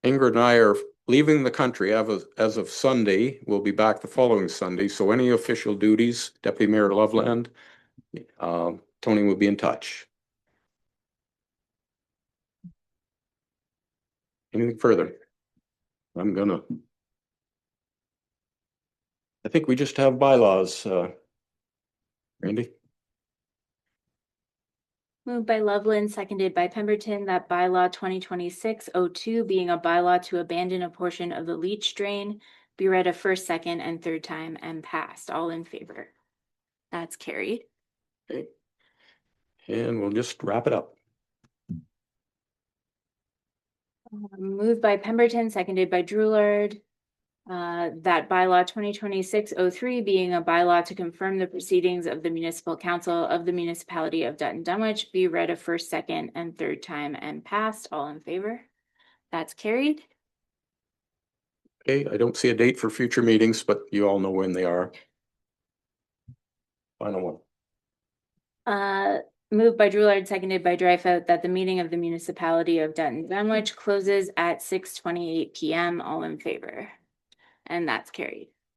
Ingrid and I are leaving the country as of Sunday. We'll be back the following Sunday. So any official duties, Deputy Mayor Loveland, Tony will be in touch. Anything further? I think we just have bylaws, Randy. Moved by Loveland, seconded by Pemberton, that bylaw 2026-02 being a bylaw to abandon a portion of the leach drain be read a first, second, and third time and passed. All in favor? That's carried. Okay. And we'll just wrap it up. Moved by Pemberton, seconded by Droulard. That bylaw 2026-03 being a bylaw to confirm the proceedings of the municipal council of the municipality of Dutton Dunwich be read a first, second, and third time and passed. All in favor? That's carried. Okay, I don't see a date for future meetings, but you all know when they are. Final one. Moved by Droulard, seconded by Dreyfus, that the meeting of the municipality of Dutton Dunwich closes at 6:28 p.m. All in favor? And that's carried.